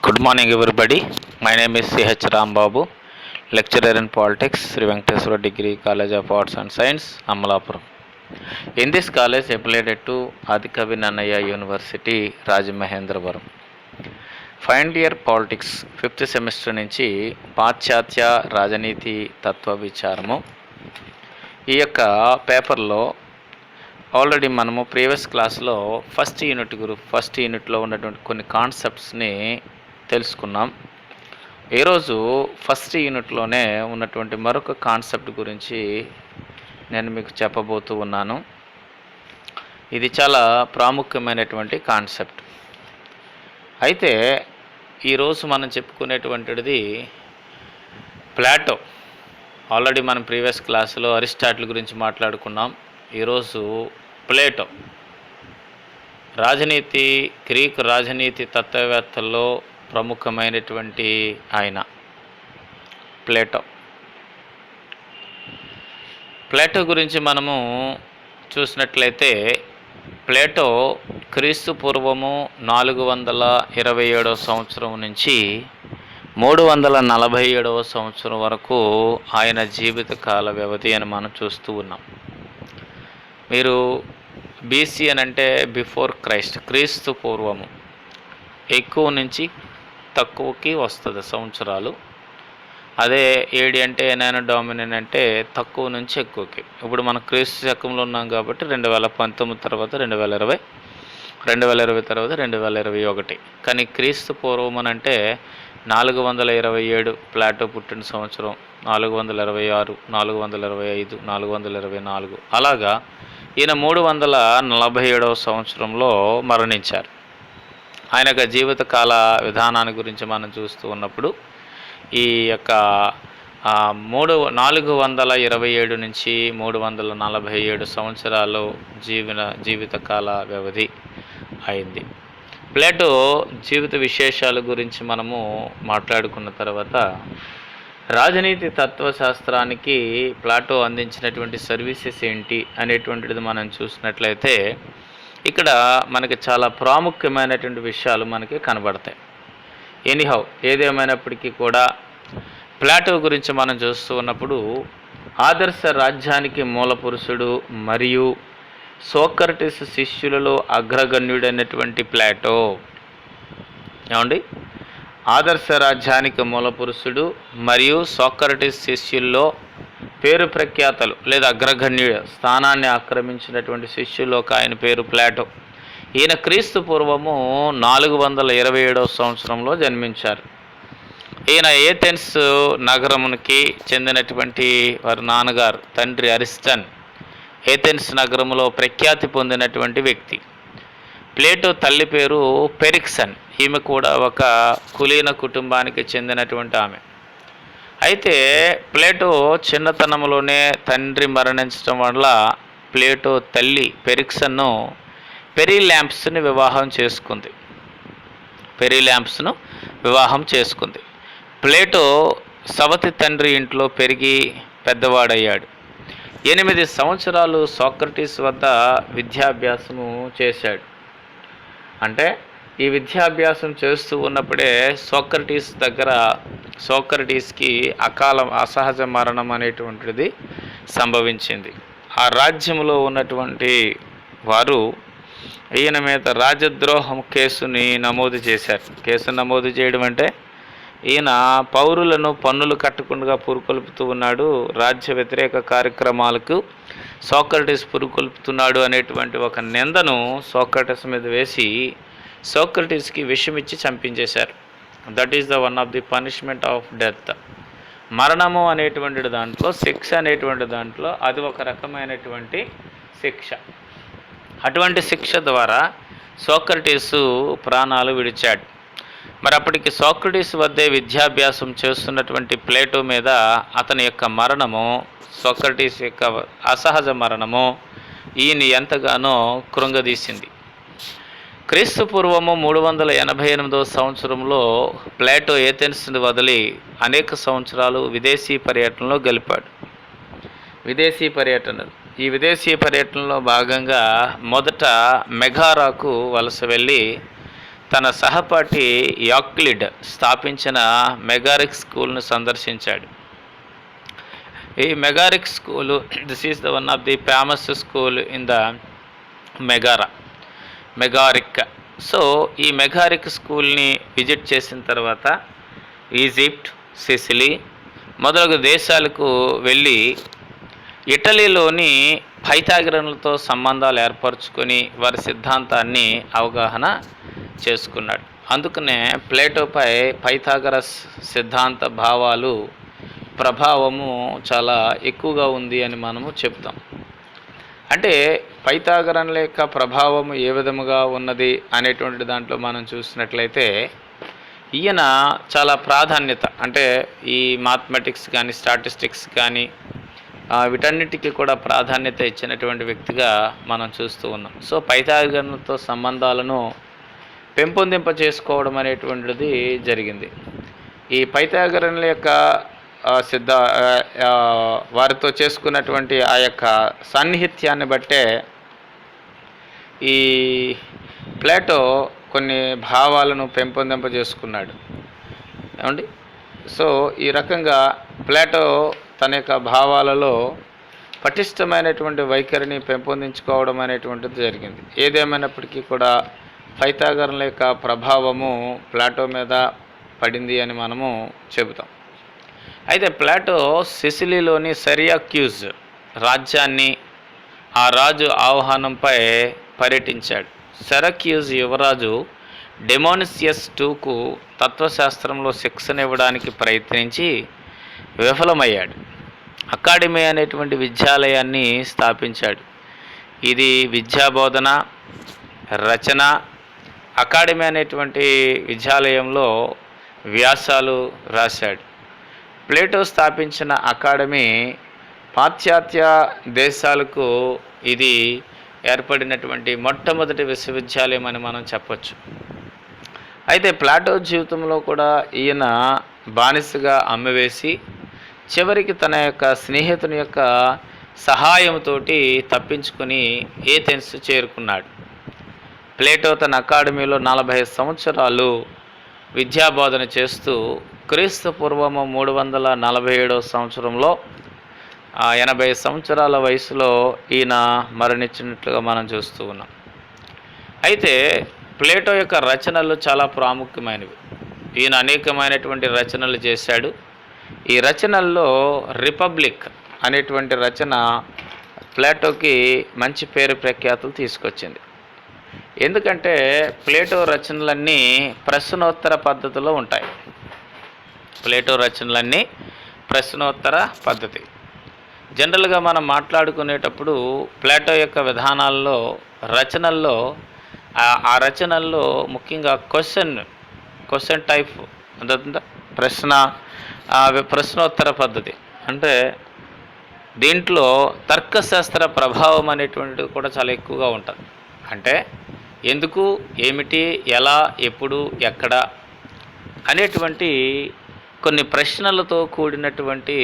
Good morning, everybody. My name is C.H. Rambabu, lecturer in politics, Sri Venkateswara Degree College of Arts and Science, Amalapuram. In this college, affiliated to Adikavi Nannaya University, Rajamahendravaram. Final year politics 5th semester నుంచి పాశ్చాత్య రాజనీతి తత్వ విచారము. ఈ యొక్క పేపర్లో already మనము previous క్లాస్లో first యూనిట్లో ఉన్నటువంటి కొన్ని కాన్సెప్ట్స్ని తెలుసుకున్నాం. ఈరోజు ఫస్ట్ యూనిట్లోనే ఉన్నటువంటి మరొక కాన్సెప్ట్ గురించి నేను మీకు చెప్పబోతూ ఉన్నాను. ఇది చాలా ప్రాముఖ్యమైనటువంటి కాన్సెప్ట్. అయితే ఈరోజు మనం చెప్పుకునేటువంటిది ప్లాటో. ఆల్రెడీ మనం ప్రీవియస్ క్లాసులో అరిస్టాటిల్ గురించి మాట్లాడుకున్నాం. ఈరోజు ప్లేటో, గ్రీకు రాజనీతి తత్వవేత్తల్లో ప్రముఖమైనటువంటి ఆయన ప్లేటో గురించి మనము చూసినట్లయితే ప్లేటో క్రీస్తు పూర్వము 427వ సంవత్సరం నుంచి 347వ సంవత్సరం వరకు ఆయన జీవితకాల వ్యవధి అని మనం చూస్తూ ఉన్నాం. మీరు బీసీ అని అంటే బిఫోర్ క్రీస్తు పూర్వము, ఎక్కువ నుంచి తక్కువకి వస్తుంది సంవత్సరాలు. అదే ఏడి అంటే ఎనైనా డామినెంట్ అంటే తక్కువ నుంచి ఎక్కువకి. ఇప్పుడు మనం క్రీస్తు శకంలో ఉన్నాం కాబట్టి 2019 తర్వాత 2020, 2020 తర్వాత 2021. కానీ క్రీస్తు పూర్వం అని అంటే 427 ప్లాటో పుట్టిన సంవత్సరం, 426, 425, 424 అలాగా ఈయన 347వ సంవత్సరంలో మరణించారు. ఆయన యొక్క జీవితకాల విధానాన్ని గురించి మనం చూస్తూ ఉన్నప్పుడు ఈ యొక్క 427 నుంచి 347 సంవత్సరాలు జీవితకాల వ్యవధి అయింది. ప్లేటో జీవిత విశేషాల గురించి మనము మాట్లాడుకున్న తర్వాత రాజనీతి తత్వశాస్త్రానికి ప్లాటో అందించినటువంటి సర్వీసెస్ ఏంటి అనేటువంటిది మనం చూసినట్లయితే ఇక్కడ మనకి చాలా ప్రాముఖ్యమైనటువంటి విషయాలు మనకి కనబడతాయి. ఎనీహౌ ఏదేమైనప్పటికీ కూడా ప్లాటో గురించి మనం చూస్తూ ఉన్నప్పుడు ఆదర్శ రాజ్యానికి మూల పురుషుడు మరియు సోక్రటీస్ శిష్యులలో అగ్రగణ్యుడైనటువంటి ప్లాటో. ఏమండి, ఆదర్శ రాజ్యానికి మూల పురుషుడు మరియు సోక్రటీస్ శిష్యుల్లో పేరు ప్రఖ్యాతలు లేదా అగ్రగణ్యుడ స్థానాన్ని ఆక్రమించినటువంటి శిష్యుల్లో ఒక ఆయన పేరు ప్లాటో. ఈయన క్రీస్తు పూర్వము 427వ సంవత్సరంలో జన్మించారు. ఈయన ఏథెన్స్ నగరమునికి చెందినటువంటి వారి నాన్నగారు తండ్రి అరిస్టన్ ఏథెన్స్ నగరంలో ప్రఖ్యాతి పొందినటువంటి వ్యక్తి. ప్లేటో తల్లి పేరు పెరిక్సన్. ఈమె కూడా ఒక కులీన కుటుంబానికి చెందినటువంటి ఆమె. అయితే ప్లేటో చిన్నతనంలోనే తండ్రి మరణించడం వల్ల ప్లేటో తల్లి పెరిక్సన్ను పెరిలాంప్స్ను వివాహం చేసుకుంది. ప్లేటో సవతి తండ్రి ఇంట్లో పెరిగి పెద్దవాడయ్యాడు. 8 సంవత్సరాలు సోక్రటీస్ వద్ద విద్యాభ్యాసము చేశాడు. అంటే ఈ విద్యాభ్యాసం చేస్తూ ఉన్నప్పుడే సోక్రటీస్కి అసహజ మరణం అనేటువంటిది సంభవించింది. ఆ రాజ్యంలో ఉన్నటువంటి వారు ఈయన మీద రాజద్రోహం కేసుని నమోదు చేశారు. కేసు నమోదు చేయడం అంటే ఈయన పౌరులను పన్నులు కట్టకుండా పురుకొల్పుతూ ఉన్నాడు, రాజ్య వ్యతిరేక కార్యక్రమాలకు సోక్రటీస్ పురుకొల్పుతున్నాడు అనేటువంటి ఒక నిందను సోక్రటీస్ మీద వేసి సోక్రటీస్కి విషమిచ్చి చంపించేశారు. That is the one of the punishment of death. మరణము అనేటువంటి దాంట్లో, శిక్ష అనేటువంటి దాంట్లో అది ఒక రకమైనటువంటి శిక్ష. అటువంటి శిక్ష ద్వారా సోక్రటీసు ప్రాణాలు విడిచాడు. మరి అప్పటికి సోక్రటీస్ వద్దే విద్యాభ్యాసం చేస్తున్నటువంటి ప్లేటో మీద అతని యొక్క మరణము, సోక్రటీస్ యొక్క అసహజ మరణము ఈయన ఎంతగానో కృంగదీసింది. క్రీస్తు పూర్వము 388వ సంవత్సరంలో ప్లేటో ఏథెన్స్ని వదిలి అనేక సంవత్సరాలు విదేశీ పర్యటనలో గడిపాడు. ఈ విదేశీ పర్యటనలో భాగంగా మొదట మెగారాకు వలస వెళ్ళి తన సహపాఠి యాక్లిడ్ స్థాపించిన మెగారిక్ స్కూల్ను సందర్శించాడు. ఈ Megaric school this is the one of the famous school in the Megaric. So ఈ మెగారిక్ స్కూల్ని విజిట్ చేసిన తర్వాత ఈజిప్ట్, సిసిలీ మొదలగు దేశాలకు వెళ్ళి ఇటలీలోని పైథాగరన్లతో సంబంధాలు ఏర్పరచుకొని వారి సిద్ధాంతాన్ని అవగాహన చేసుకున్నాడు. అందుకనే ప్లేటోపై పైథాగరస్ సిద్ధాంత భావాలు ప్రభావము చాలా ఎక్కువగా ఉంది అని మనము చెప్తాం. అంటే పైథాగరన్ల యొక్క ప్రభావము ఏ విధముగా ఉన్నది అనేటువంటి దాంట్లో మనం చూసినట్లయితే ఈయన చాలా ప్రాధాన్యత, అంటే ఈ మ్యాథమెటిక్స్ కానీ స్టాటిస్టిక్స్ కానీ వీటన్నిటికీ కూడా ప్రాధాన్యత ఇచ్చినటువంటి వ్యక్తిగా మనం చూస్తూ ఉన్నాం. సో పైథాగరన్లతో సంబంధాలను పెంపొందింప చేసుకోవడం అనేటువంటిది జరిగింది. ఈ పైథాగరన్ల యొక్క వారితో చేసుకున్నటువంటి ఆ యొక్క సాన్నిహిత్యాన్ని బట్టే ఈ ప్లేటో కొన్ని భావాలను పెంపొందింప చేసుకున్నాడు ఏమండి. సో ఈ రకంగా ప్లేటో తన యొక్క భావాలలో పటిష్టమైనటువంటి వైఖరిని పెంపొందించుకోవడం అనేటువంటిది జరిగింది. ఏదేమైనప్పటికీ కూడా పైథాగరన్ల యొక్క ప్రభావము ప్లేటో మీద పడింది అని మనము చెబుతాం. అయితే ప్లేటో సిసిలీలోని సెరియాక్యూజ్ రాజ్యాన్ని, ఆ రాజు ఆహ్వానంపై పర్యటించాడు. సెరక్యూజ్ యువరాజు డెమోనిసియస్ II తత్వశాస్త్రంలో శిక్షణ ఇవ్వడానికి ప్రయత్నించి విఫలమయ్యాడు. అకాడమీ అనేటువంటి విద్యాలయాన్ని స్థాపించాడు. ఇది విద్యాబోధన, రచన. అకాడమీ అనేటువంటి విద్యాలయంలో వ్యాసాలు రాశాడు. ప్లేటో స్థాపించిన అకాడమీ పాశ్చాత్య దేశాలకు ఇది ఏర్పడినటువంటి మొట్టమొదటి విశ్వవిద్యాలయం అని మనం చెప్పచ్చు. అయితే ప్లేటో జీవితంలో కూడా ఈయన బానిసగా అమ్మివేసి చివరికి తన యొక్క స్నేహితుని యొక్క సహాయంతో తప్పించుకొని ఏథెన్స్ చేరుకున్నాడు. ప్లేటో తన అకాడమీలో 40 సంవత్సరాలు విద్యాబోధన చేస్తూ క్రీస్తు పూర్వము 347 సంవత్సరంలో 80 సంవత్సరాల వయసులో ఈయన మరణించినట్లుగా మనం చూస్తూ ఉన్నాం. అయితే ప్లేటో యొక్క రచనలు చాలా ప్రాముఖ్యమైనవి. ఈయన అనేకమైనటువంటి రచనలు చేశాడు. ఈ రచనల్లో రిపబ్లిక్ అనేటువంటి రచన ప్లేటోకి మంచి పేరు ప్రఖ్యాతులు తీసుకొచ్చింది. ఎందుకంటే ప్లేటో రచనలన్నీ ప్రశ్నోత్తర పద్ధతిలో ఉంటాయి. ప్లేటో రచనలన్నీ ప్రశ్నోత్తర పద్ధతి. జనరల్గా మనం మాట్లాడుకునేటప్పుడు ప్లేటో యొక్క విధానాల్లో రచనల్లో ఆ రచనల్లో ముఖ్యంగా క్వశ్చన్ టైప్ అందుతుందా ప్రశ్నోత్తర పద్ధతి. అంటే దీంట్లో తర్కశాస్త్ర ప్రభావం అనేటువంటిది కూడా చాలా ఎక్కువగా ఉంటుంది. అంటే ఎందుకు, ఏమిటి, ఎలా, ఎప్పుడు, ఎక్కడ అనేటువంటి కొన్ని ప్రశ్నలతో కూడినటువంటి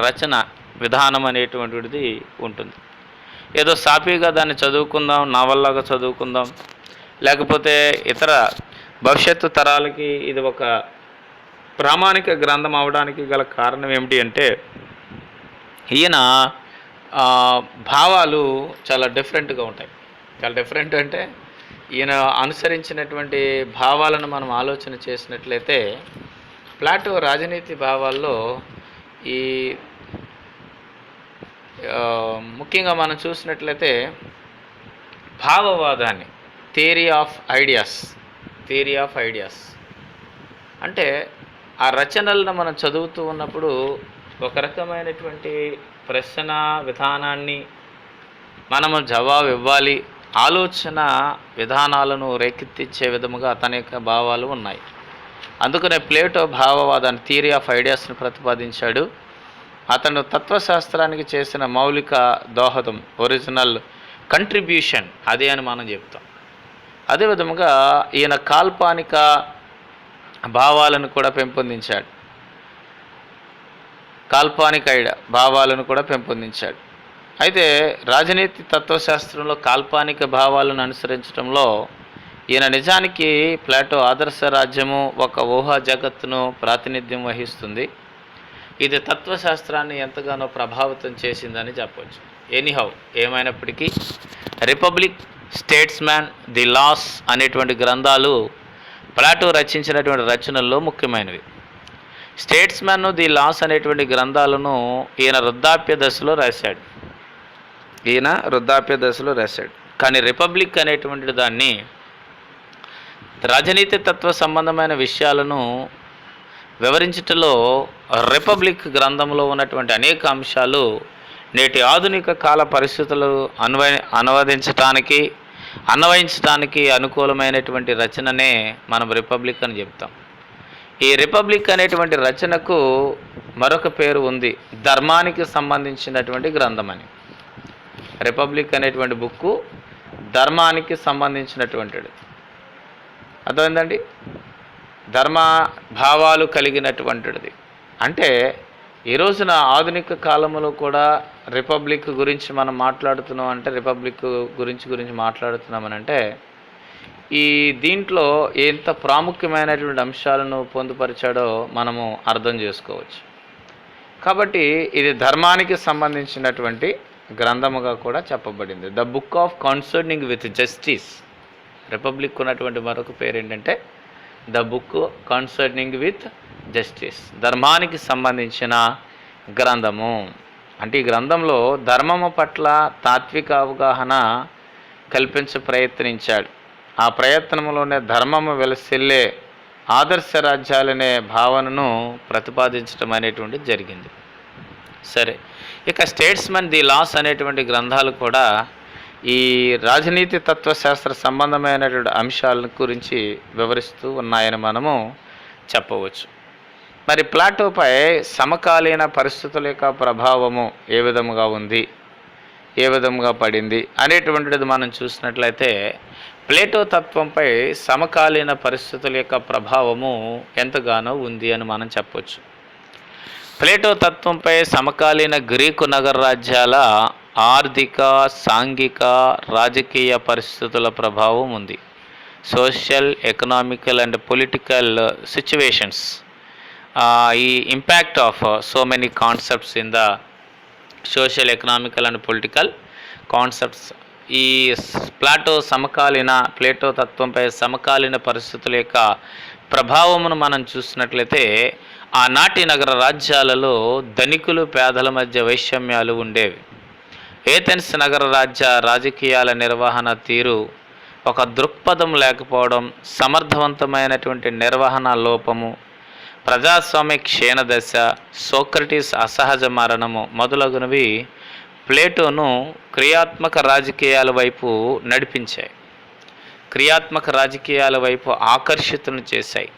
రచన విధానం అనేటువంటిది ఉంటుంది. ఏదో సాఫీగా దాన్ని చదువుకుందాం, నావల్లాగా చదువుకుందాం, లేకపోతే ఇతర భవిష్యత్తు తరాలకి ఇది ఒక ప్రామాణిక గ్రంథం అవడానికి గల కారణం ఏమిటి అంటే ఈయన భావాలు చాలా డిఫరెంట్గా ఉంటాయి. చాలా డిఫరెంట్ అంటే ఈయన అనుసరించినటువంటి భావాలను మనం ఆలోచన చేసినట్లయితే ప్లేటో రాజనీతి భావాల్లో ఈ ముఖ్యంగా మనం చూసినట్లయితే భావవాదాన్ని థియరీ ఆఫ్ ఐడియాస్ అంటే ఆ రచనలను మనం చదువుతూ ఉన్నప్పుడు ఒక రకమైనటువంటి ప్రశ్న విధానాన్ని మనము జవాబు ఇవ్వాలి, ఆలోచన విధానాలను రేకెత్తించే విధముగా తన యొక్క భావాలు ఉన్నాయి. అందుకనే ప్లేటో భావవాదాన్ని థియరీ ఆఫ్ ఐడియాస్ని ప్రతిపాదించాడు. అతను తత్వశాస్త్రానికి చేసిన మౌలిక దోహదం, ఒరిజినల్ కంట్రిబ్యూషన్ అదే అని మనం చెప్తాం. అదేవిధముగా ఈయన కాల్పనిక భావాలను కూడా పెంపొందించాడు. అయితే రాజనీతి తత్వశాస్త్రంలో కాల్పనిక భావాలను అనుసరించడంలో ఈయన నిజానికి ప్లాటో ఆదర్శ రాజ్యము ఒక ఊహా జగత్తును ప్రాతినిధ్యం వహిస్తుంది. ఇది తత్వశాస్త్రాన్ని ఎంతగానో ప్రభావితం చేసిందని చెప్పవచ్చు. ఎనీహౌ, ఏమైనప్పటికీ రిపబ్లిక్, స్టేట్స్మ్యాన్, ది లాస్ అనేటువంటి గ్రంథాలు ప్లాటో రచించినటువంటి రచనల్లో ముఖ్యమైనవి. స్టేట్స్మ్యాన్, ది లాస్ అనేటువంటి గ్రంథాలను ఈయన వృద్ధాప్య దశలో రాశాడు. కానీ రిపబ్లిక్ అనేటువంటి దాన్ని రాజనీతి తత్వ సంబంధమైన విషయాలను వివరించటంలో రిపబ్లిక్ గ్రంథంలో ఉన్నటువంటి అనేక అంశాలు నేటి ఆధునిక కాల పరిస్థితులు అన్వయించడానికి అనుకూలమైనటువంటి రచననే మనం రిపబ్లిక్ అని చెప్తాం. ఈ రిపబ్లిక్ అనేటువంటి రచనకు మరొక పేరు ఉంది, ధర్మానికి సంబంధించినటువంటి గ్రంథం అని. రిపబ్లిక్ అనేటువంటి బుక్కు ధర్మానికి సంబంధించినటువంటిది. అర్థమైందండి? ధర్మ భావాలు కలిగినటువంటిది. అంటే ఈ రోజున ఆధునిక కాలంలో కూడా రిపబ్లిక్ గురించి మనం మాట్లాడుతున్నాం అంటే, రిపబ్లిక్ గురించి మాట్లాడుతున్నామనంటే ఈ దీంట్లో ఎంత ప్రాముఖ్యమైనటువంటి అంశాలను పొందుపరిచాడో మనము అర్థం చేసుకోవచ్చు. కాబట్టి ఇది ధర్మానికి సంబంధించినటువంటి గ్రంథముగా కూడా చెప్పబడింది. The book of concerning with justice. Republic ఉన్నటువంటి మరొక పేరు ఏంటంటే the book concerning with justice, ధర్మానికి సంబంధించిన గ్రంథము. అంటే ఈ గ్రంథంలో ధర్మము పట్ల తాత్విక అవగాహన ప్రయత్నించాడు. ఆ ప్రయత్నంలోనే ధర్మము వెలసిల్లే ఆదర్శ రాజ్యాలనే భావనను ప్రతిపాదించడం అనేటువంటిది జరిగింది. సరే, ఇక స్టేట్స్మెన్, ది లాస్ అనేటువంటి గ్రంథాలు కూడా ఈ రాజనీతి తత్వశాస్త్ర సంబంధమైనటువంటి అంశాల గురించి వివరిస్తూ ఉన్నాయని మనము చెప్పవచ్చు. మరి ప్లాటోపై సమకాలీన పరిస్థితుల యొక్క ప్రభావము ఏ విధముగా ఉంది, ఏ విధముగా పడింది అనేటువంటిది మనం చూసినట్లయితే, ప్లేటో తత్వంపై సమకాలీన పరిస్థితుల యొక్క ప్రభావము ఎంతగానో ఉంది అని మనం చెప్పవచ్చు. ప్లేటో తత్వంపై సమకాలీన గ్రీకు నగర రాజ్యాల ఆర్థిక, సాంఘిక, రాజకీయ పరిస్థితుల ప్రభావం ఉంది. Social, economical and political situations, ఈ impact of so many concepts in the social, economical and political concepts. ఈ ప్లేటో తత్వంపై సమకాలీన పరిస్థితుల యొక్క ప్రభావమును మనం చూసినట్లయితే, ఆనాటి నగర రాజ్యాలలో ధనికులు, పేదల మధ్య వైషమ్యాలు ఉండేవి. ఏథెన్స్ నగర రాజకీయాల నిర్వహణ తీరు ఒక దృక్పథం లేకపోవడం, సమర్థవంతమైనటువంటి నిర్వహణ లోపము, ప్రజాస్వామ్య క్షీణదశ, సోక్రటీస్ అసహజ మరణము మొదలగునవి ప్లేటోను క్రియాత్మక రాజకీయాల వైపు నడిపించాయి, క్రియాత్మక రాజకీయాల వైపు ఆకర్షితులను చేశాయి.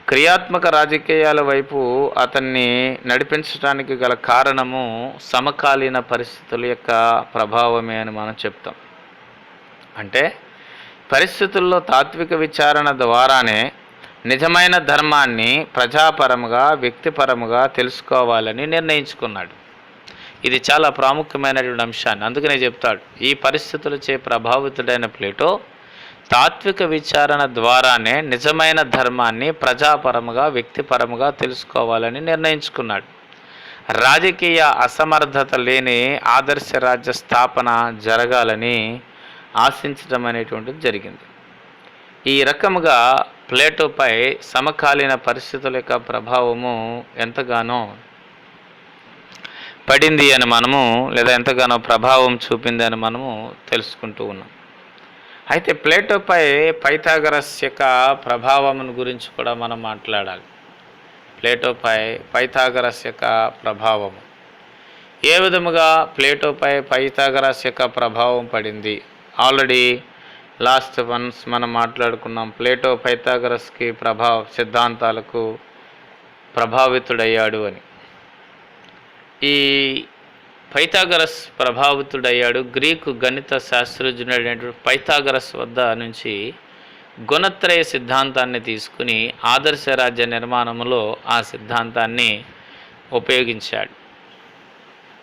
క్రియాత్మక రాజకీయాల వైపు అతన్ని నడిపించడానికి గల కారణము సమకాలీన పరిస్థితుల యొక్క ప్రభావమే అని మనం చెప్తాం. అంటే పరిస్థితుల్లో తాత్విక విచారణ ద్వారానే నిజమైన ధర్మాన్ని ప్రజాపరముగా, వ్యక్తిపరముగా తెలుసుకోవాలని నిర్ణయించుకున్నాడు. ఇది చాలా ప్రాముఖ్యమైనటువంటి అంశాన్ని అందుకనే చెప్తాడు, ఈ పరిస్థితులచే ప్రభావితుడైన ప్లేటో తాత్విక విచారణ ద్వారానే నిజమైన ధర్మాన్ని ప్రజాపరముగా, వ్యక్తిపరముగా తెలుసుకోవాలని నిర్ణయించుకున్నాడు. రాజకీయ అసమర్థత లేని ఆదర్శ రాజ్య స్థాపన జరగాలని ఆశించడం అనేటువంటిది జరిగింది. ఈ రకముగా ప్లేటోపై సమకాలీన పరిస్థితుల యొక్క ప్రభావము ఎంతగానో పడింది అని మనము, లేదా ఎంతగానో ప్రభావం చూపింది అని మనము తెలుసుకుంటూ ఉన్నాం. అయితే ప్లేటోపై పైథాగరస్ యొక్క ప్రభావం గురించి కూడా మనం మాట్లాడాలి. ప్లేటోపై పైథాగరస్ యొక్క ప్రభావము ఏ విధముగా ప్లేటోపై పైథాగరస్ యొక్క ప్రభావం పడింది. ఆల్రెడీ లాస్ట్ వన్స్ మనం మాట్లాడుకున్నాం, ప్లేటో పైథాగరస్కి సిద్ధాంతాలకు ప్రభావితుడయ్యాడు అని. ఈ పైథాగరస్ ప్రభావితుడయ్యాడు. గ్రీకు గణిత శాస్త్రజ్ఞుడైనటువంటి పైథాగరస్ వద్ద నుంచి గుణత్రయ సిద్ధాంతాన్ని తీసుకుని ఆదర్శ రాజ్య నిర్మాణంలో ఆ సిద్ధాంతాన్ని ఉపయోగించాడు.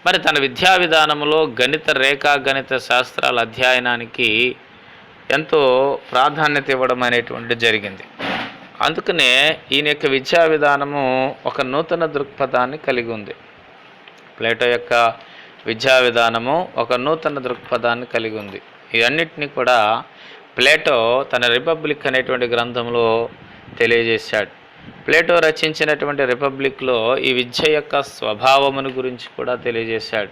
మరి తన విద్యా విధానంలో గణిత, రేఖాగణిత శాస్త్రాల అధ్యయనానికి ఎంతో ప్రాధాన్యత ఇవ్వడం అనేటువంటిది జరిగింది. అందుకనే ఈయన యొక్క విద్యా విధానము ఒక నూతన దృక్పథాన్ని కలిగి ఉంది. ప్లేటో యొక్క విద్యా విధానము ఒక నూతన దృక్పథాన్ని కలిగి ఉంది. ఇవన్నిటినీ కూడా ప్లేటో తన రిపబ్లిక్ అనేటువంటి గ్రంథంలో తెలియజేశాడు. ప్లేటో రచించినటువంటి రిపబ్లిక్లో ఈ విద్య యొక్క స్వభావమును గురించి కూడా తెలియజేశాడు.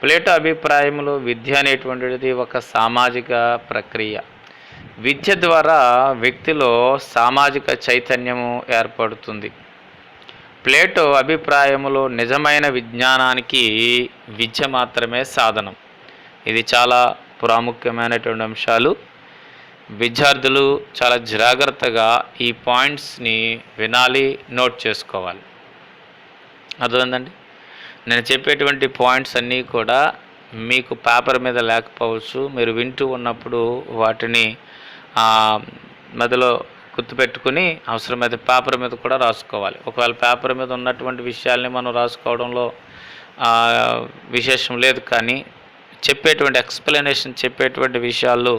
ప్లేటో అభిప్రాయంలో విద్య అనేటువంటిది ఒక సామాజిక ప్రక్రియ. విద్య ద్వారా వ్యక్తిలో సామాజిక చైతన్యము ఏర్పడుతుంది. ప్లేటో అభిప్రాయంలో నిజమైన విజ్ఞానానికి విద్య మాత్రమే సాధనం. ఇది చాలా ప్రాముఖ్యమైనటువంటి అంశాలు. విద్యార్థులు చాలా జాగ్రత్తగా ఈ పాయింట్స్ని వినాలి, నోట్ చేసుకోవాలి. అర్థమైందండి? నేను చెప్పేటువంటి పాయింట్స్ అన్నీ కూడా మీకు పేపర్ మీద లేకపోవచ్చు. మీరు వింటూ ఉన్నప్పుడు వాటిని మెదలో గుర్తుపెట్టుకుని అవసరమైతే పేపర్ మీద కూడా రాసుకోవాలి. ఒకవేళ పేపర్ మీద ఉన్నటువంటి విషయాల్ని మనం రాసుకోవడంలో విశేషం లేదు, కానీ చెప్పేటువంటి ఎక్స్ప్లెనేషన్ చెప్పేటువంటి విషయాల్లో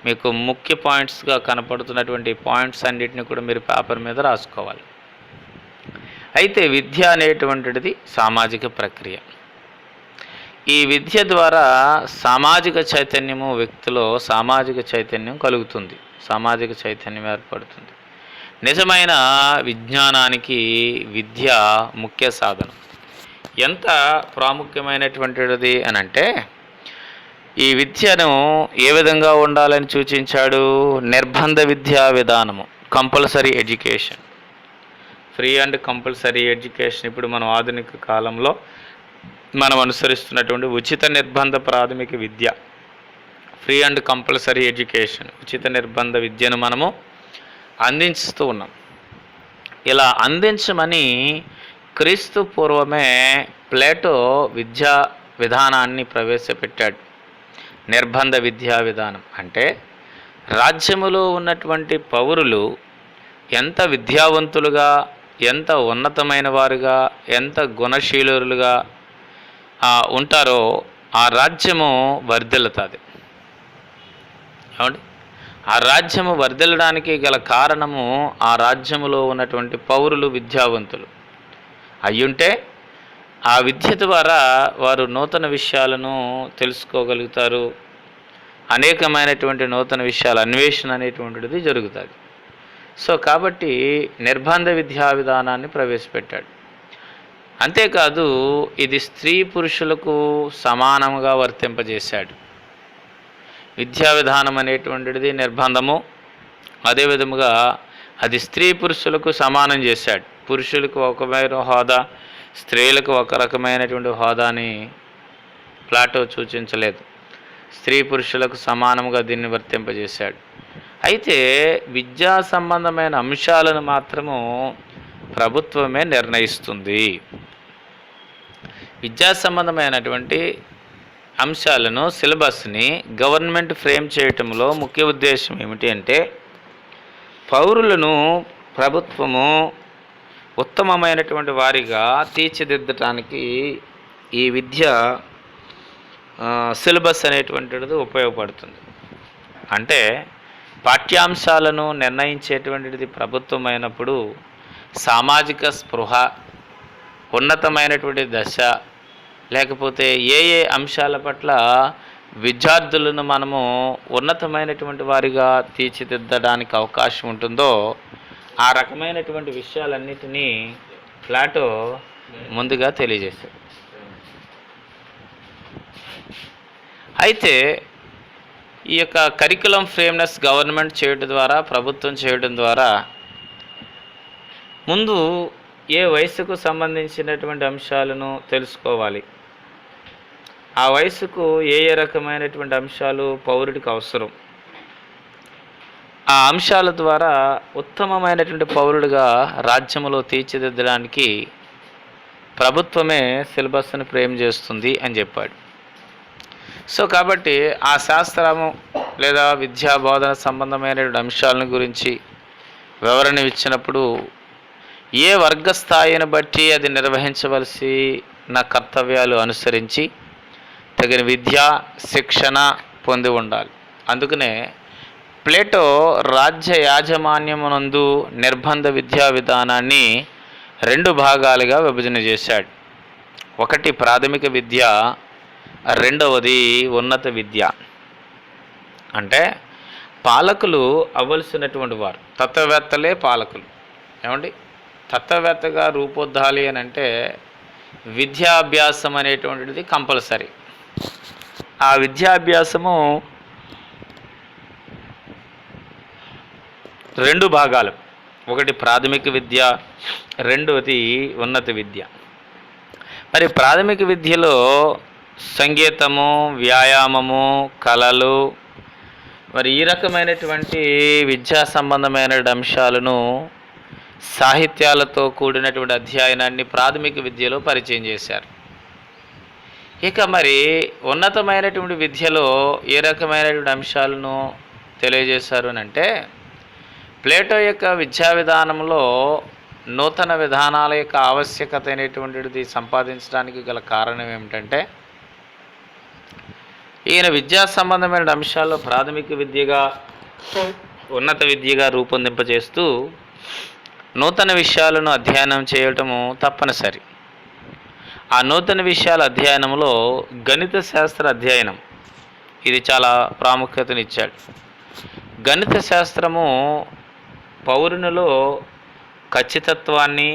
మీకు ముఖ్య పాయింట్స్గా కనపడుతున్నటువంటి పాయింట్స్ అన్నిటిని కూడా మీరు పేపర్ మీద రాసుకోవాలి. అయితే విద్య అనేటువంటిది సామాజిక ప్రక్రియ. ఈ విద్య ద్వారా సామాజిక చైతన్యము వ్యక్తిలో సామాజిక చైతన్యం కలుగుతుంది, సామాజిక చైతన్యం ఏర్పడుతుంది. నిజమైన విజ్ఞానానికి విద్య ముఖ్య సాధనం. ఎంత ప్రాముఖ్యమైనటువంటిది అని అంటే, ఈ విద్యను ఏ విధంగా ఉండాలని సూచించాడు? నిర్బంధ విద్యా విధానము, compulsory education, free and compulsory education. ఇప్పుడు మనం ఆధునిక కాలంలో మనం అనుసరిస్తున్నటువంటి ఉచిత నిర్బంధ ప్రాథమిక విద్య, ఫ్రీ అండ్ కంపల్సరీ ఎడ్యుకేషన్, ఉచిత నిర్బంధ విద్యను మనము అందిస్తూ ఉన్నాం. ఇలా అందించమని క్రీస్తు పూర్వమే ప్లేటో విద్యా విధానాన్ని ప్రవేశపెట్టాడు. నిర్బంధ విద్యా విధానం అంటే రాజ్యములో ఉన్నటువంటి పౌరులు ఎంత విద్యావంతులుగా, ఎంత ఉన్నతమైన వారుగా, ఎంత గుణశీలులుగా ఉంటారో ఆ రాజ్యము వర్ధిల్లుతుంది. ఏమండి? ఆ రాజ్యము వర్ధిల్లడానికి గల కారణము ఆ రాజ్యములో ఉన్నటువంటి పౌరులు విద్యావంతులు అయ్యుంటే ఆ విద్య ద్వారా వారు నూతన విషయాలను తెలుసుకోగలుగుతారు. అనేకమైనటువంటి నూతన విషయాల అన్వేషణ అనేటువంటిది జరుగుతుంది. సో కాబట్టి నిర్బంధ విద్యా విధానాన్ని ప్రవేశపెట్టాడు. అంతేకాదు ఇది స్త్రీ పురుషులకు సమానంగా వర్తింపజేశాడు. విద్యా విధానం అనేటువంటిది నిర్బంధము, అదే విధముగా అది స్త్రీ పురుషులకు సమానం చేశాడు. పురుషులకు ఒక హోదా, స్త్రీలకు ఒక రకమైనటువంటి హోదాని ప్లాటో సూచించలేదు. స్త్రీ పురుషులకు సమానంగా దీన్ని వర్తింపజేశాడు. అయితే విద్యా సంబంధమైన అంశాలను మాత్రము ప్రభుత్వమే నిర్ణయిస్తుంది. విద్యా సంబంధమైనటువంటి అంశాలను, సిలబస్ని గవర్నమెంట్ ఫ్రేమ్ చేయటంలో ముఖ్య ఉద్దేశం ఏమిటి అంటే, పౌరులను ప్రభుత్వము ఉత్తమమైనటువంటి వారిగా తీర్చిదిద్దటానికి ఈ విద్య సిలబస్ అనేటువంటిది ఉపయోగపడుతుంది. అంటే పాఠ్యాంశాలను నిర్ణయించేటువంటిది ప్రభుత్వం అయినప్పుడు సామాజిక స్పృహ, ఉన్నతమైనటువంటి దశ, లేకపోతే ఏ ఏ అంశాల పట్ల విద్యార్థులను మనము ఉన్నతమైనటువంటి వారిగా తీర్చిదిద్దడానికి అవకాశం ఉంటుందో ఆ రకమైనటువంటి విషయాలన్నిటినీ ప్లాటో ముందుగా తెలియజేశాడు. అయితే ఈ యొక్క కరికులం ఫ్రేమ్నెస్ గవర్నమెంట్ చేయడం ద్వారా, ప్రభుత్వం చేయడం ద్వారా ముందు ఏ వయసుకు సంబంధించినటువంటి అంశాలను తెలుసుకోవాలి, ఆ వయసుకు ఏ ఏ రకమైనటువంటి అంశాలు పౌరుడికి అవసరం, ఆ అంశాల ద్వారా ఉత్తమమైనటువంటి పౌరుడిగా రాజ్యములో తీర్చిదిద్దడానికి ప్రభుత్వమే సిలబస్ను ఫ్రేమ్ చేస్తుంది అని చెప్పాడు. సో కాబట్టి ఆ శాస్త్రము లేదా విద్యా బోధన సంబంధమైనటువంటి అంశాలను గురించి వివరణ ఇచ్చినప్పుడు ఏ వర్గ స్థాయిని బట్టి అది నిర్వహించవలసిన కర్తవ్యాలు అనుసరించి తగిన విద్యా శిక్షణ పొంది ఉండాలి. అందుకనే ప్లేటో రాజ్య యాజమాన్యమునందు నిర్బంధ విద్యా విధానాన్ని 2 భాగాలుగా విభజన చేశాడు. ఒకటి ప్రాథమిక విద్య, రెండవది ఉన్నత విద్య. అంటే పాలకులు అవ్వలసినటువంటి వారు, తత్వవేత్తలే పాలకులు. ఏమండి, తత్వవేత్తగా రూపొందాలి అని అంటే విద్యాభ్యాసం అనేటువంటిది కంపల్సరీ. ఆ విద్యాభ్యాసము 2 భాగాలు. ఒకటి ప్రాథమిక విద్య, రెండవది ఉన్నత విద్య. మరి ప్రాథమిక విద్యలో సంగీతము, వ్యాయామము, కళలు, మరి ఈ రకమైనటువంటి విద్యా సంబంధమైన అంశాలను, సాహిత్యాలతో కూడినటువంటి అధ్యయనాన్ని ప్రాథమిక విద్యలో పరిచయం చేశారు. ఇక మరి ఉన్నతమైనటువంటి విద్యలో ఏ రకమైనటువంటి అంశాలను తెలియజేశారు అని అంటే, ప్లేటో యొక్క విద్యా విధానంలో నూతన విధానాల యొక్క ఆవశ్యకత అనేటువంటిది సంపాదించడానికి గల కారణం ఏమిటంటే, ఈయన విద్యా సంబంధమైన అంశాల్లో ప్రాథమిక విద్యగా, ఉన్నత విద్యగా రూపొందింపజేస్తూ నూతన విషయాలను అధ్యయనం చేయటము తప్పనిసరి. ఆ నూతన విషయాల అధ్యయనంలో గణిత శాస్త్ర అధ్యయనం ఇది చాలా ప్రాముఖ్యతనిచ్చాడు. గణిత శాస్త్రము పౌరునిలో ఖచ్చితత్వాన్ని,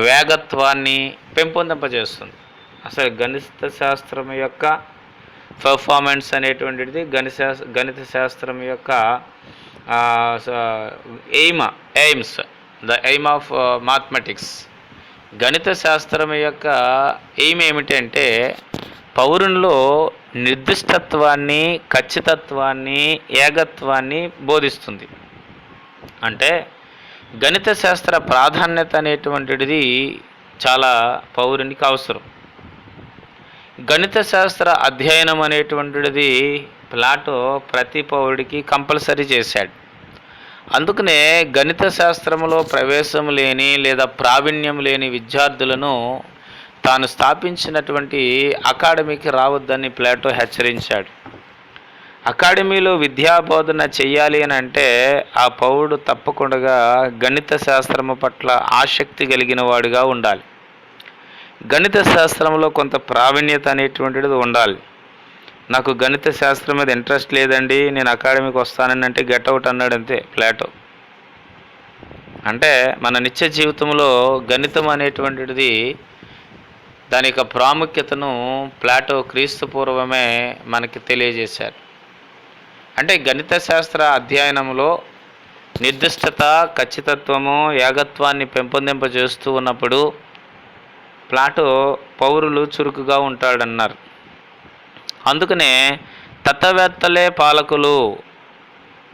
వేగత్వాన్ని పెంపొందింపజేస్తుంది. అసలు గణిత శాస్త్రం యొక్క పర్ఫార్మెన్స్ అనేటువంటిది గణిత శాస్త్రం యొక్క AIIMS, the aim of mathematics. గణిత శాస్త్రం యొక్క ఎయిమ్ ఏమిటంటే పౌరునిలో నిర్దిష్టత్వాన్ని, ఖచ్చితత్వాన్ని, ఏకత్వాన్ని బోధిస్తుంది. అంటే గణిత శాస్త్ర ప్రాధాన్యత అనేటువంటిది చాలా పౌరునికి అవసరం. గణిత శాస్త్ర అధ్యయనం అనేటువంటిది ప్లాటో ప్రతి పౌరుడికి కంపల్సరీ చేశాడు. అందుకనే గణిత శాస్త్రంలో ప్రవేశం లేని లేదా ప్రావీణ్యం లేని విద్యార్థులను తాను స్థాపించినటువంటి అకాడమీకి రావద్దని ప్లాటో హెచ్చరించాడు. అకాడమీలో విద్యాబోధన చెయ్యాలి అని అంటే ఆ పౌరుడు తప్పకుండా గణిత శాస్త్రము పట్ల ఆసక్తి కలిగిన వాడుగా ఉండాలి. గణిత శాస్త్రంలో కొంత ప్రావీణ్యత అనేటువంటిది ఉండాలి. నాకు గణిత శాస్త్రం మీద ఇంట్రెస్ట్ లేదండి, నేను అకాడమీకి వస్తానని అంటే గెట్అవుట్ అన్నాడు అంతే ప్లాటో. అంటే మన నిత్య జీవితంలో గణితం అనేటువంటిది దాని యొక్క ప్రాముఖ్యతను ప్లాటో క్రీస్తు పూర్వమే మనకి తెలియజేశారు. అంటే గణిత శాస్త్ర అధ్యయనంలో నిర్దిష్టత, ఖచ్చితత్వము, ఏకత్వాన్ని పెంపొందింపజేస్తూ ఉన్నప్పుడు ప్లాటో పౌరులు చురుకుగా ఉంటాడన్నారు. అందుకనే తత్వవేత్తలే పాలకులు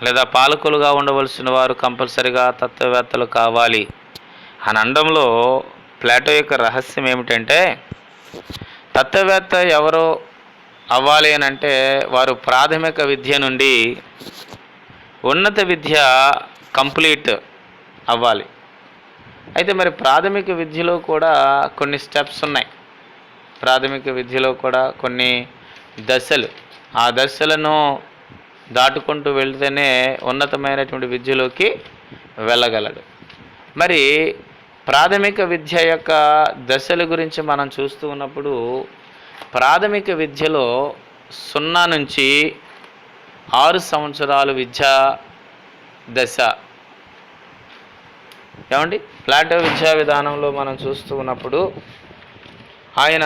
లేదా పాలకులుగా ఉండవలసిన వారు కంపల్సరిగా తత్వవేత్తలు కావాలి అని అనడంలో ప్లాటో యొక్క రహస్యం ఏమిటంటే, తత్వవేత్త ఎవరో అవ్వాలి అని అంటే వారు ప్రాథమిక విద్య నుండి ఉన్నత విద్య కంప్లీట్ అవ్వాలి. అయితే మరి ప్రాథమిక విద్యలో కూడా కొన్ని స్టెప్స్ ఉన్నాయి. ప్రాథమిక విద్యలో కూడా కొన్ని దశలు, ఆ దశలను దాటుకుంటూ వెళ్తేనే ఉన్నతమైనటువంటి విద్యలోకి వెళ్ళగలడు. మరి ప్రాథమిక విద్య యొక్క దశల గురించి మనం చూస్తూ ఉన్నప్పుడు ప్రాథమిక విద్యలో 0 నుంచి 6 సంవత్సరాలు విద్యా దశ. ఏమండి, ప్లాటో విద్యా విధానంలో మనం చూస్తూ ఉన్నప్పుడు ఆయన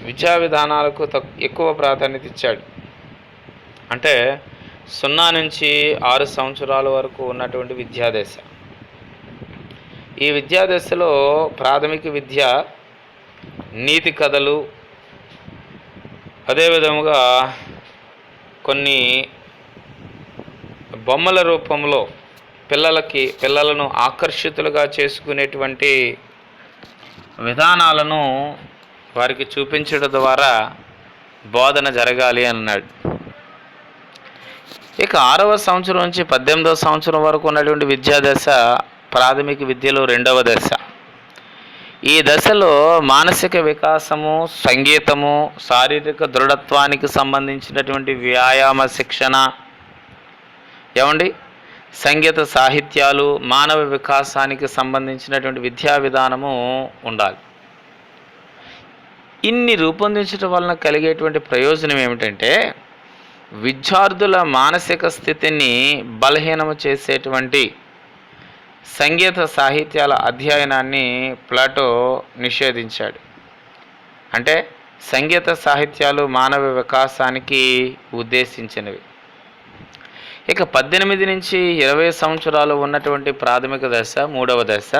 విద్యా విధానాలకు ఎక్కువ ప్రాధాన్యత ఇచ్చాడు. అంటే 0 నుంచి 6 సంవత్సరాల వరకు ఉన్నటువంటి విద్యాదశ. ఈ విద్యాదశలో ప్రాథమిక విద్య, నీతి కథలు, అదేవిధముగా కొన్ని బొమ్మల రూపంలో పిల్లలను ఆకర్షితులుగా చేసుకునేటువంటి విధానాలను వారికి చూపించడం ద్వారా బోధన జరగాలి అన్నాడు. ఇక 6వ సంవత్సరం నుంచి 18వ సంవత్సరం వరకు ఉన్నటువంటి విద్యాదశ ప్రాథమిక విద్యలో 2వ దశ. ఈ దశలో మానసిక వికాసము, సంగీతము, శారీరక దృఢత్వానికి సంబంధించినటువంటి వ్యాయామ శిక్షణ, ఏమండి, సంగీత సాహిత్యాలు, మానవ వికాసానికి సంబంధించినటువంటి విద్యా విధానము ఉండాలి. ఇన్ని రూపొందించడం వలన కలిగేటువంటి ప్రయోజనం ఏమిటంటే, విద్యార్థుల మానసిక స్థితిని బలహీనము చేసేటువంటి సంగీత సాహిత్యాల అధ్యయనాన్ని ప్లాటో నిషేధించాడు. అంటే సంగీత సాహిత్యాలు మానవ వికాసానికి ఉద్దేశించినవి. ఇక 18 నుంచి 20 సంవత్సరాలు ఉన్నటువంటి ప్రాథమిక దశ, మూడవ దశ,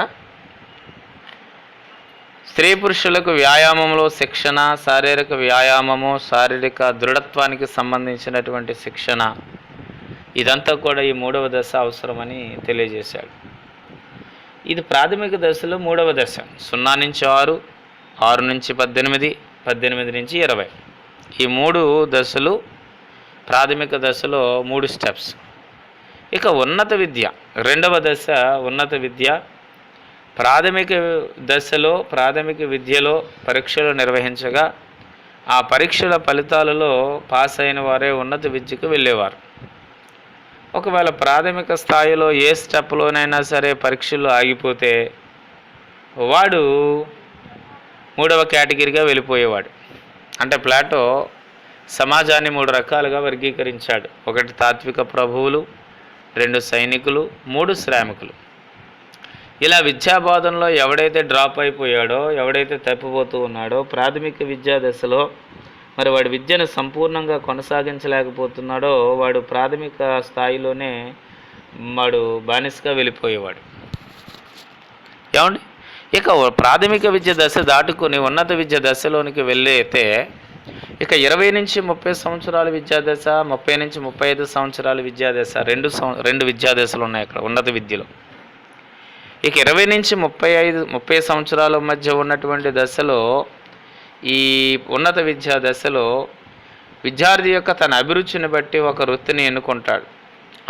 స్త్రీ పురుషులకు వ్యాయామంలో శిక్షణ, శారీరక వ్యాయామము, శారీరక దృఢత్వానికి సంబంధించినటువంటి శిక్షణ, ఇదంతా కూడా ఈ మూడవ దశ అవసరమని తెలియజేశాడు. ఇది ప్రాథమిక దశలో మూడవ దశ. 0 నుంచి 6, 6 నుంచి 18, 18 నుంచి 20, ఈ 3 దశలు ప్రాథమిక దశలో 3 స్టెప్స్. ఇక ఉన్నత విద్య, రెండవ దశ ఉన్నత విద్య. ప్రాథమిక దశలో, ప్రాథమిక విద్యలో పరీక్షలు నిర్వహించగా ఆ పరీక్షల ఫలితాలలో పాస్ అయిన వారే ఉన్నత విద్యకు వెళ్ళేవారు. ఒకవేళ ప్రాథమిక స్థాయిలో ఏ స్టెప్లోనైనా సరే పరీక్షలు ఆగిపోతే వాడు 3వ కేటగిరీగా వెళ్ళిపోయేవాడు. అంటే ప్లాటో సమాజాన్ని 3 రకాలుగా వర్గీకరించాడు. 1 తాత్విక ప్రభువులు, 2 సైనికులు, 3 శ్రామికులు. ఇలా విద్యాబోధనలో ఎవడైతే డ్రాప్ అయిపోయాడో, ఎవడైతే తప్పిపోతూ ఉన్నాడో ప్రాథమిక విద్యా దశలో, మరి వాడి విద్యను సంపూర్ణంగా కొనసాగించలేకపోతున్నాడో వాడు ప్రాథమిక స్థాయిలోనే వాడు బానిసగా వెళ్ళిపోయేవాడు. ఏమండి, ఇక ప్రాథమిక విద్య దశ దాటుకుని ఉన్నత విద్య దశలోనికి వెళ్ళైతే ఇక 20 నుంచి 30 సంవత్సరాల విద్యాదశ, 30 నుంచి 35 సంవత్సరాల విద్యాదశ, రెండు విద్యాదశలు ఉన్నాయి అక్కడ ఉన్నత విద్యలో. ఇక 20 నుంచి 30 సంవత్సరాల మధ్య ఉన్నటువంటి దశలో, ఈ ఉన్నత విద్యా దశలో విద్యార్థి యొక్క తన అభిరుచిని బట్టి ఒక వృత్తిని ఎన్నుకుంటాడు.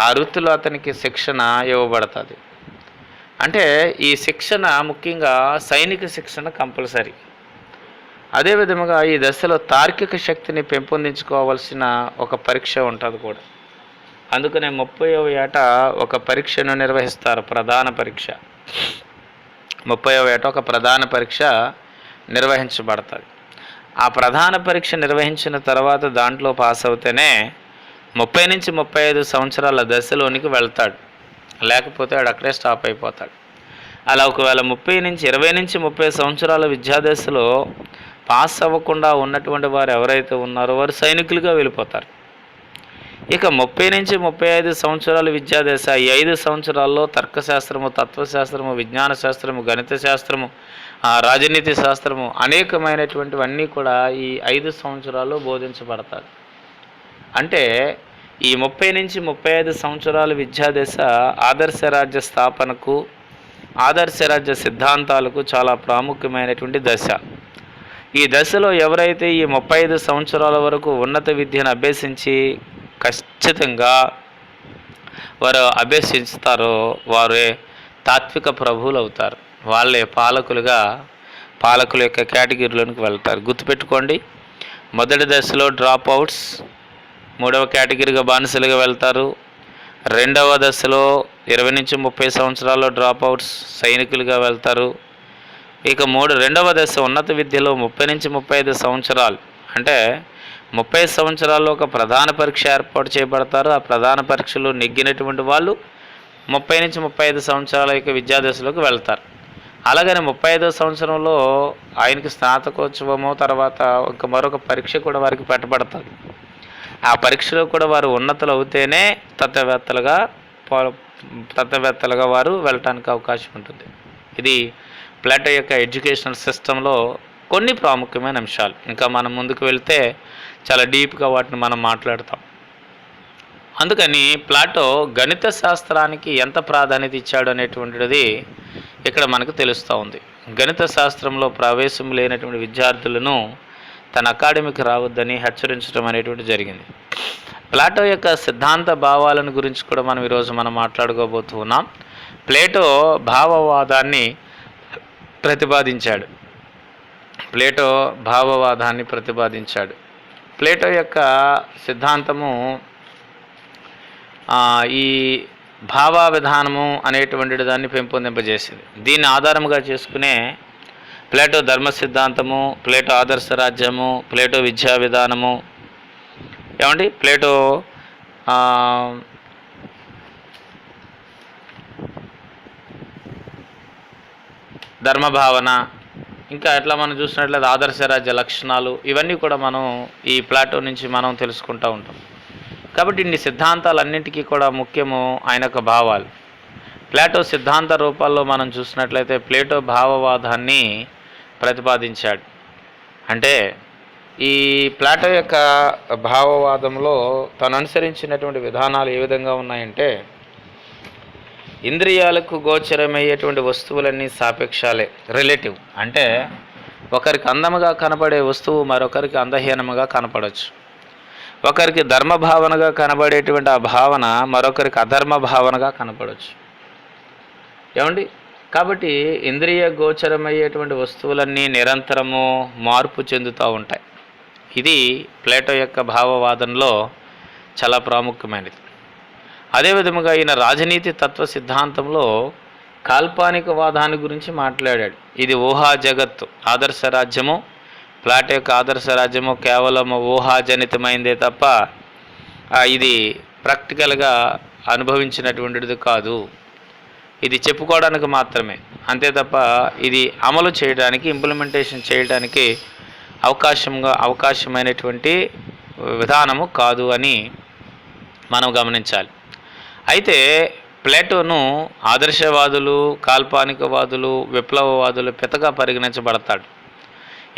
ఆ వృత్తిలో అతనికి శిక్షణ ఇవ్వబడుతుంది. అంటే ఈ శిక్షణ ముఖ్యంగా సైనిక శిక్షణ కంపల్సరీ. అదేవిధంగా ఈ దశలో తార్కిక శక్తిని పెంపొందించుకోవాల్సిన ఒక పరీక్ష ఉంటుంది కూడా. అందుకనే 30వ ఏట ఒక పరీక్షను నిర్వహిస్తారు, ప్రధాన పరీక్ష. 30వ ఏట ఒక ప్రధాన పరీక్ష నిర్వహించబడుతుంది. ఆ ప్రధాన పరీక్ష నిర్వహించిన తర్వాత దాంట్లో పాస్ అవుతేనే 30 నుంచి 35 సంవత్సరాల దశలోనికి వెళ్తాడు. లేకపోతే వాడు అక్కడే స్టాప్ అయిపోతాడు. అలా ఒకవేళ 20 నుంచి 30 సంవత్సరాల విద్యాదశలో పాస్ అవ్వకుండా ఉన్నటువంటి వారు ఎవరైతే ఉన్నారో వారు సైనికులుగా వెళ్ళిపోతారు. ఇక 30 నుంచి 35 సంవత్సరాల విద్యాదశ, ఈ 5 సంవత్సరాల్లో తర్కశాస్త్రము, తత్వశాస్త్రము, విజ్ఞాన శాస్త్రము, గణిత శాస్త్రము, రాజనీతి శాస్త్రము, అనేకమైనటువంటివన్నీ కూడా ఈ 5 సంవత్సరాల్లో బోధించబడతాయి. అంటే ఈ 30 నుంచి 35 సంవత్సరాల విద్యాదశ ఆదర్శ రాజ్య స్థాపనకు, ఆదర్శ రాజ్య సిద్ధాంతాలకు చాలా ప్రాముఖ్యమైనటువంటి దశ. ఈ దశలో ఎవరైతే ఈ 35 సంవత్సరాల వరకు ఉన్నత విద్యను అభ్యసించి ఖచ్చితంగా వారు అభ్యసిస్తారో వారే తాత్విక ప్రభువులు అవుతారు. వాళ్ళే పాలకుల యొక్క కేటగిరీలోనికి వెళ్తారు. గుర్తుపెట్టుకోండి, మొదటి దశలో డ్రాప్ అవుట్స్ 3వ కేటగిరీగా బానిసలుగా వెళ్తారు. 2వ దశలో 20 నుంచి 30 సంవత్సరాల్లో డ్రాప్ అవుట్స్ సైనికులుగా వెళ్తారు. ఇక 2వ దశ ఉన్నత విద్యలో 30 నుంచి 35 సంవత్సరాలు, అంటే 30 సంవత్సరాల్లో ఒక ప్రధాన పరీక్ష ఏర్పాటు చేయబడతారు. ఆ ప్రధాన పరీక్షలో నెగ్గినటువంటి వాళ్ళు 30 నుంచి 35 సంవత్సరాల యొక్క విద్యాదశలోకి వెళ్తారు. అలాగని 35వ సంవత్సరంలో ఆయనకి స్నాతకోత్సవము, తర్వాత ఇంకా మరొక పరీక్ష కూడా వారికి పెట్టబడుతుంది. ఆ పరీక్షలో కూడా వారు ఉన్నతులు అవుతేనే తత్వవేత్తలుగా వారు వెళ్ళటానికి అవకాశం ఉంటుంది. ఇది ప్లాటో యొక్క ఎడ్యుకేషనల్ సిస్టంలో కొన్ని ప్రాముఖ్యమైన అంశాలు. ఇంకా మనం ముందుకు వెళ్తే చాలా డీప్గా వాటిని మనం మాట్లాడతాం. అందుకని ప్లాటో గణిత శాస్త్రానికి ఎంత ప్రాధాన్యత ఇచ్చాడు అనేటువంటిది ఇక్కడ మనకు తెలుస్తూ ఉంది. గణిత శాస్త్రంలో ప్రవేశం లేనటువంటి విద్యార్థులను తన అకాడమీకి రావద్దని హెచ్చరించడం అనేటువంటి జరిగింది. ప్లాటో యొక్క సిద్ధాంత భావాలను గురించి కూడా మనం ఈరోజు మాట్లాడుకోబోతూ ఉన్నాం. ప్లేటో భావవాదాన్ని ప్రతిపాదించాడు. ప్లేటో యొక్క సిద్ధాంతము ఈ భావ విధానము అనేటువంటి దాన్ని పెంపొందింపజేసింది. దీన్ని ఆధారముగా చేసుకునే ప్లేటో ధర్మ సిద్ధాంతము, ప్లేటో ఆదర్శ రాజ్యము, ప్లేటో విద్యా విధానము, ప్లేటో ధర్మభావన, ఇంకా ఎట్లా మనం చూసినట్లయితే ఆదర్శ రాజ్య లక్షణాలు, ఇవన్నీ కూడా మనం ఈ ప్లాటో నుంచి మనం తెలుసుకుంటూ ఉంటాం. కాబట్టి ఇన్ని సిద్ధాంతాలన్నింటికీ కూడా ముఖ్యము ఆయన యొక్క భావాలు. ప్లాటో సిద్ధాంత రూపాల్లో మనం చూసినట్లయితే ప్లేటో భావవాదాన్ని ప్రతిపాదించాడు. అంటే ఈ ప్లాటో యొక్క భావవాదంలో తను అనుసరించినటువంటి విధానాలు ఏ విధంగా ఉన్నాయంటే, ఇంద్రియాలకు గోచరమయ్యేటువంటి వస్తువులన్నీ సాపేక్షాలే, రిలేటివ్. అంటే ఒకరికి అందముగా కనబడే వస్తువు మరొకరికి అందహీనముగా కనపడవచ్చు. ఒకరికి ధర్మ భావనగా కనబడేటువంటి ఆ భావన మరొకరికి అధర్మ భావనగా కనపడవచ్చు. కాబట్టి ఇంద్రియ గోచరమయ్యేటువంటి వస్తువులన్నీ నిరంతరము మార్పు చెందుతూ ఉంటాయి. ఇది ప్లేటో యొక్క భావవాదంలో చాలా ప్రాముఖ్యమైనది. అదేవిధముగా ఈయన రాజనీతి తత్వ సిద్ధాంతంలో కాల్పానికవాదాన్ని గురించి మాట్లాడాడు. ఇది ఊహా జగత్తు, ఆదర్శ రాజ్యము, ప్లాటో యొక్క ఆదర్శ రాజ్యము కేవలం ఊహాజనితమైందే తప్ప ఇది ప్రాక్టికల్గా అనుభవించినటువంటిది కాదు. ఇది చెప్పుకోవడానికి మాత్రమే, అంతే తప్ప ఇది అమలు చేయడానికి, ఇంప్లిమెంటేషన్ చేయడానికి అవకాశమైనటువంటి విధానము కాదు అని మనం గమనించాలి. అయితే ప్లేటోను ఆదర్శవాదులు, కాల్పానికవాదులు, విప్లవవాదులు పెద్దగా పరిగణించబడతాడు.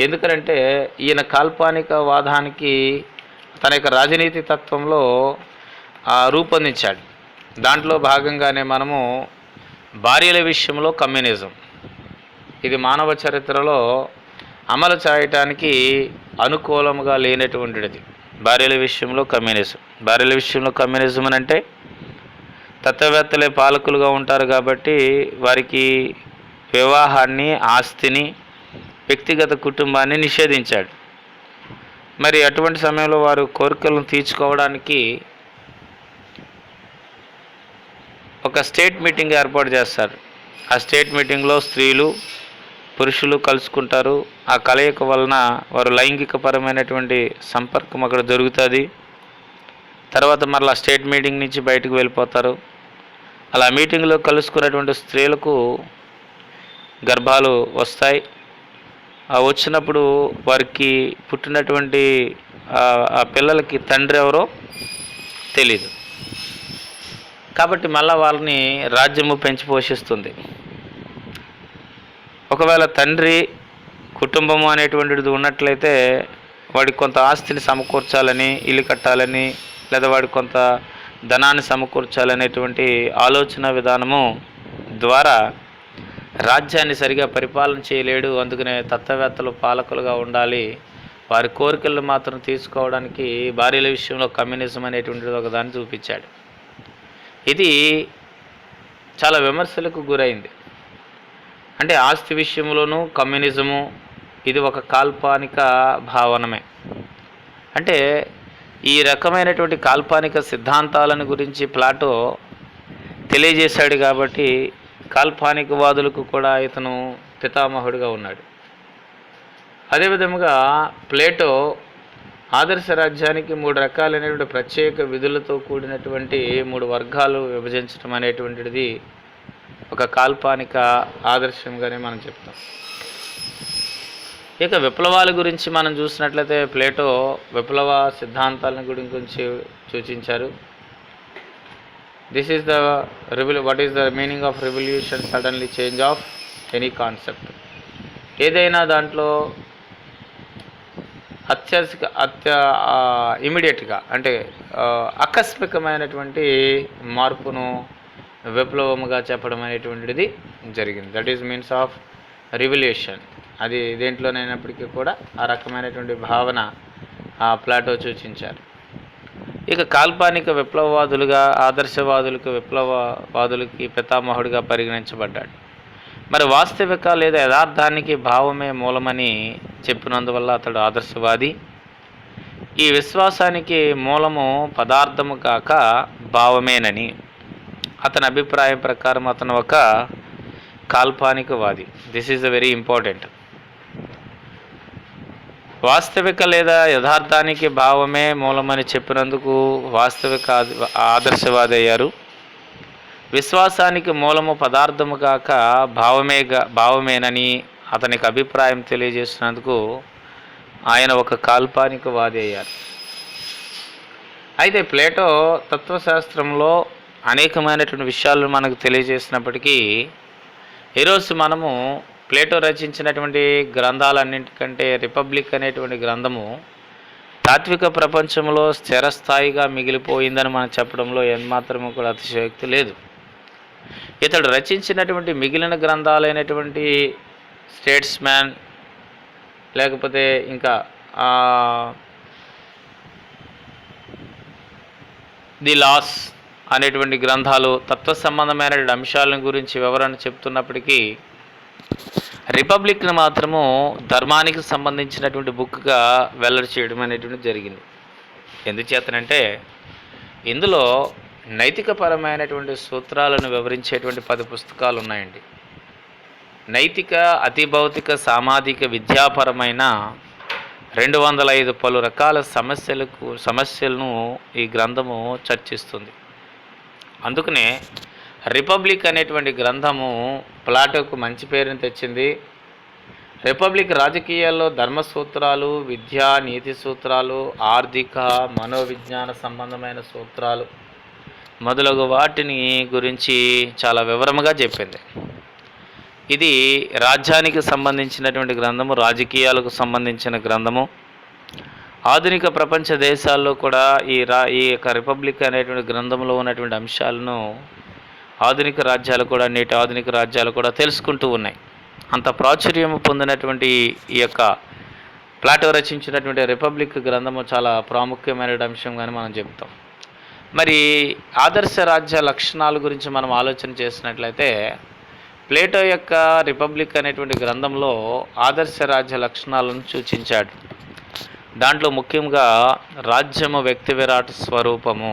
ఎందుకంటే ఈయన కాల్పానికవాదానికి తన యొక్క రాజనీతి తత్వంలో రూపొందించాడు. దాంట్లో భాగంగానే మనము భార్యల విషయంలో కమ్యూనిజం, ఇది మానవ చరిత్రలో అమలు చేయటానికి అనుకూలముగా లేనటువంటిది. భార్యల విషయంలో కమ్యూనిజం అని అంటే తత్వవేత్తలే పాలకులుగా ఉంటారు కాబట్టి వారికి వివాహాన్ని, ఆస్తిని, వ్యక్తిగత కుటుంబాన్ని నిషేధించాడు. మరి అటువంటి సమయంలో వారు కోరికలను తీర్చుకోవడానికి ఒక స్టేట్ మీటింగ్ ఏర్పాటు చేస్తారు. ఆ స్టేట్ మీటింగ్లో స్త్రీలు, పురుషులు కలుసుకుంటారు. ఆ కలయిక వలన వారు లైంగికపరమైనటువంటి సంపర్కం అక్కడ జరుగుతుంది. తర్వాత మరలా స్టేట్ మీటింగ్ నుంచి బయటకు వెళ్ళిపోతారు. అలా మీటింగ్లో కలుసుకున్నటువంటి స్త్రీలకు గర్భాలు వస్తాయి. వచ్చినప్పుడు వారికి పుట్టినటువంటి ఆ పిల్లలకి తండ్రి ఎవరో తెలీదు. కాబట్టి మళ్ళా వాళ్ళని రాజ్యము పెంచి పోషిస్తుంది. ఒకవేళ తండ్రి కుటుంబము అనేటువంటిది ఉన్నట్లయితే వాడికి కొంత ఆస్తిని సమకూర్చాలని, ఇల్లు కట్టాలని, లేదా వాడికి కొంత ధనాన్ని సమకూర్చాలనేటువంటి ఆలోచన విధానము ద్వారా రాజ్యాన్ని సరిగా పరిపాలన చేయలేడు. అందుకనే తత్వవేత్తలు పాలకులుగా ఉండాలి, వారి కోరికలను మాత్రం తీసుకోవడానికి భార్యల విషయంలో కమ్యూనిజం అనేటువంటిది ఒకదాన్ని చూపించాడు. ఇది చాలా విమర్శలకు గురైంది. అంటే ఆస్తి విషయంలోనూ కమ్యూనిజము ఇది ఒక కాల్పానిక భావనమే. అంటే ఈ రకమైనటువంటి కాల్పానిక సిద్ధాంతాలను గురించి ప్లాటో తెలియజేశాడు కాబట్టి కాల్పానికవాదులకు కూడా ఇతను పితామహుడిగా ఉన్నాడు. అదేవిధముగా ప్లేటో ఆదర్శ రాజ్యానికి 3 రకాలైనటువంటి ప్రత్యేక విధులతో కూడినటువంటి 3 వర్గాలు విభజించడం అనేటువంటిది ఒక కాల్పానిక ఆదర్శంగానే మనం చెప్తాం. ఇక విప్లవాల గురించి మనం చూసినట్లయితే ప్లేటో విప్లవ సిద్ధాంతాలను గురించి సూచించారు. what is the meaning of revolution? Suddenly change of any concept. ఏదైనా దాంట్లో ఇమీడియట్గా అంటే ఆకస్మికమైనటువంటి మార్పును విప్లవముగా చెప్పడం అనేటువంటిది జరిగింది. That is means of revolution. అది దేంట్లోనైనప్పటికీ కూడా ఆ రకమైనటువంటి భావన ప్లాటో సూచించారు. ఇక కాల్పానిక విప్లవవాదులుగా విప్లవవాదులకి పితామహుడిగా పరిగణించబడ్డాడు. మరి వాస్తవిక లేదా యథార్థానికి భావమే మూలమని చెప్పినందువల్ల అతడు ఆదర్శవాది. ఈ విశ్వాసానికి మూలము పదార్థము కాక భావమేనని అతని అభిప్రాయం ప్రకారం అతను ఒక కాల్పనికవాది. This is very important. వాస్తవిక లేదా యథార్థానికి భావమే మూలమని చెప్పినందుకు వాస్తవిక ఆదర్శవాది అయ్యారు. విశ్వాసానికి మూలము పదార్థము కాక భావమేనని అతనికి అభిప్రాయం తెలియజేసినందుకు ఆయన ఒక కాల్పనికవాది అయ్యారు. అయితే ప్లేటో తత్వశాస్త్రంలో అనేకమైనటువంటి విషయాలను మనకు తెలియజేసినప్పటికీ ఈరోజు మనము ప్లేటో రచించినటువంటి గ్రంథాలన్నింటికంటే రిపబ్లిక్ అనేటువంటి గ్రంథము తాత్విక ప్రపంచంలో స్థిరస్థాయిగా మిగిలిపోయిందని మనం చెప్పడంలో ఏమాత్రము కూడా అతిశయోక్తి లేదు. ఇతడు రచించినటువంటి మిగిలిన గ్రంథాలైనటువంటి స్టేట్స్మ్యాన్, లేకపోతే ఇంకా ది లాస్ అనేటువంటి గ్రంథాలు తత్వ సంబంధమైనటువంటి అంశాల గురించి వివరణ చెప్తున్నప్పటికీ రిపబ్లిక్ని మాత్రము ధర్మానికి సంబంధించినటువంటి బుక్గా వెల్లడి చేయడం అనేటువంటి జరిగింది. ఎందుచేతనంటే ఇందులో నైతికపరమైనటువంటి సూత్రాలను వివరించేటువంటి 10 పుస్తకాలు ఉన్నాయండి. నైతిక, అతిభౌతిక, సామాజిక, విద్యాపరమైన 205 పలు రకాల సమస్యలను ఈ గ్రంథము చర్చిస్తుంది. అందుకనే రిపబ్లిక్ అనేటువంటి గ్రంథము ప్లాటోకు మంచి పేరుని తెచ్చింది. రిపబ్లిక్ రాజకీయాల్లో ధర్మసూత్రాలు, విద్యా నీతి సూత్రాలు, ఆర్థిక, మనోవిజ్ఞాన సంబంధమైన సూత్రాలు మొదలగు వాటిని గురించి చాలా వివరముగా చెప్పింది. ఇది రాజ్యానికి సంబంధించినటువంటి గ్రంథము, రాజకీయాలకు సంబంధించిన గ్రంథము. ఆధునిక ప్రపంచ దేశాల్లో కూడా ఈ యొక్క రిపబ్లిక్ అనేటువంటి గ్రంథంలో ఉన్నటువంటి అంశాలను ఆధునిక రాజ్యాలు కూడా, నేటి ఆధునిక రాజ్యాలు కూడా తెలుసుకుంటూ ఉన్నాయి. అంత ప్రాచుర్యం పొందినటువంటి ఈ యొక్క ప్లాటో రచించినటువంటి రిపబ్లిక్ గ్రంథము చాలా ప్రాముఖ్యమైన అంశంగానే మనం చెప్తాం. మరి ఆదర్శ రాజ్య లక్షణాల గురించి మనం ఆలోచన చేసినట్లయితే ప్లేటో యొక్క రిపబ్లిక్ అనేటువంటి గ్రంథంలో ఆదర్శ రాజ్య లక్షణాలను సూచించాడు. దాంట్లో ముఖ్యంగా రాజ్యము వ్యక్తి విరాట్ స్వరూపము.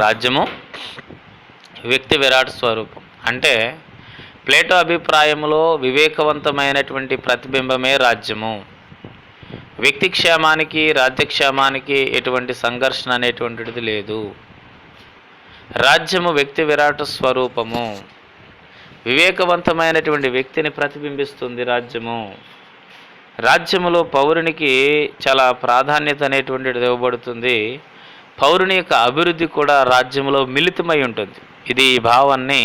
రాజ్యము వ్యక్తి విరాట్ స్వరూపం అంటే ప్లేటో అభిప్రాయంలో వివేకవంతమైనటువంటి ప్రతిబింబమే రాజ్యము. వ్యక్తి క్షేమానికి, రాజ్యక్షేమానికి ఎటువంటి సంఘర్షణ అనేటువంటిది లేదు. రాజ్యము వ్యక్తి విరాట్ స్వరూపము, వివేకవంతమైనటువంటి వ్యక్తిని ప్రతిబింబిస్తుంది రాజ్యము. రాజ్యములో పౌరునికి చాలా ప్రాధాన్యత అనేటువంటిది ఇవ్వబడుతుంది. పౌరుని యొక్క అభివృద్ధి కూడా రాజ్యంలో మిళితమై ఉంటుంది. ఇది ఈ భావాన్ని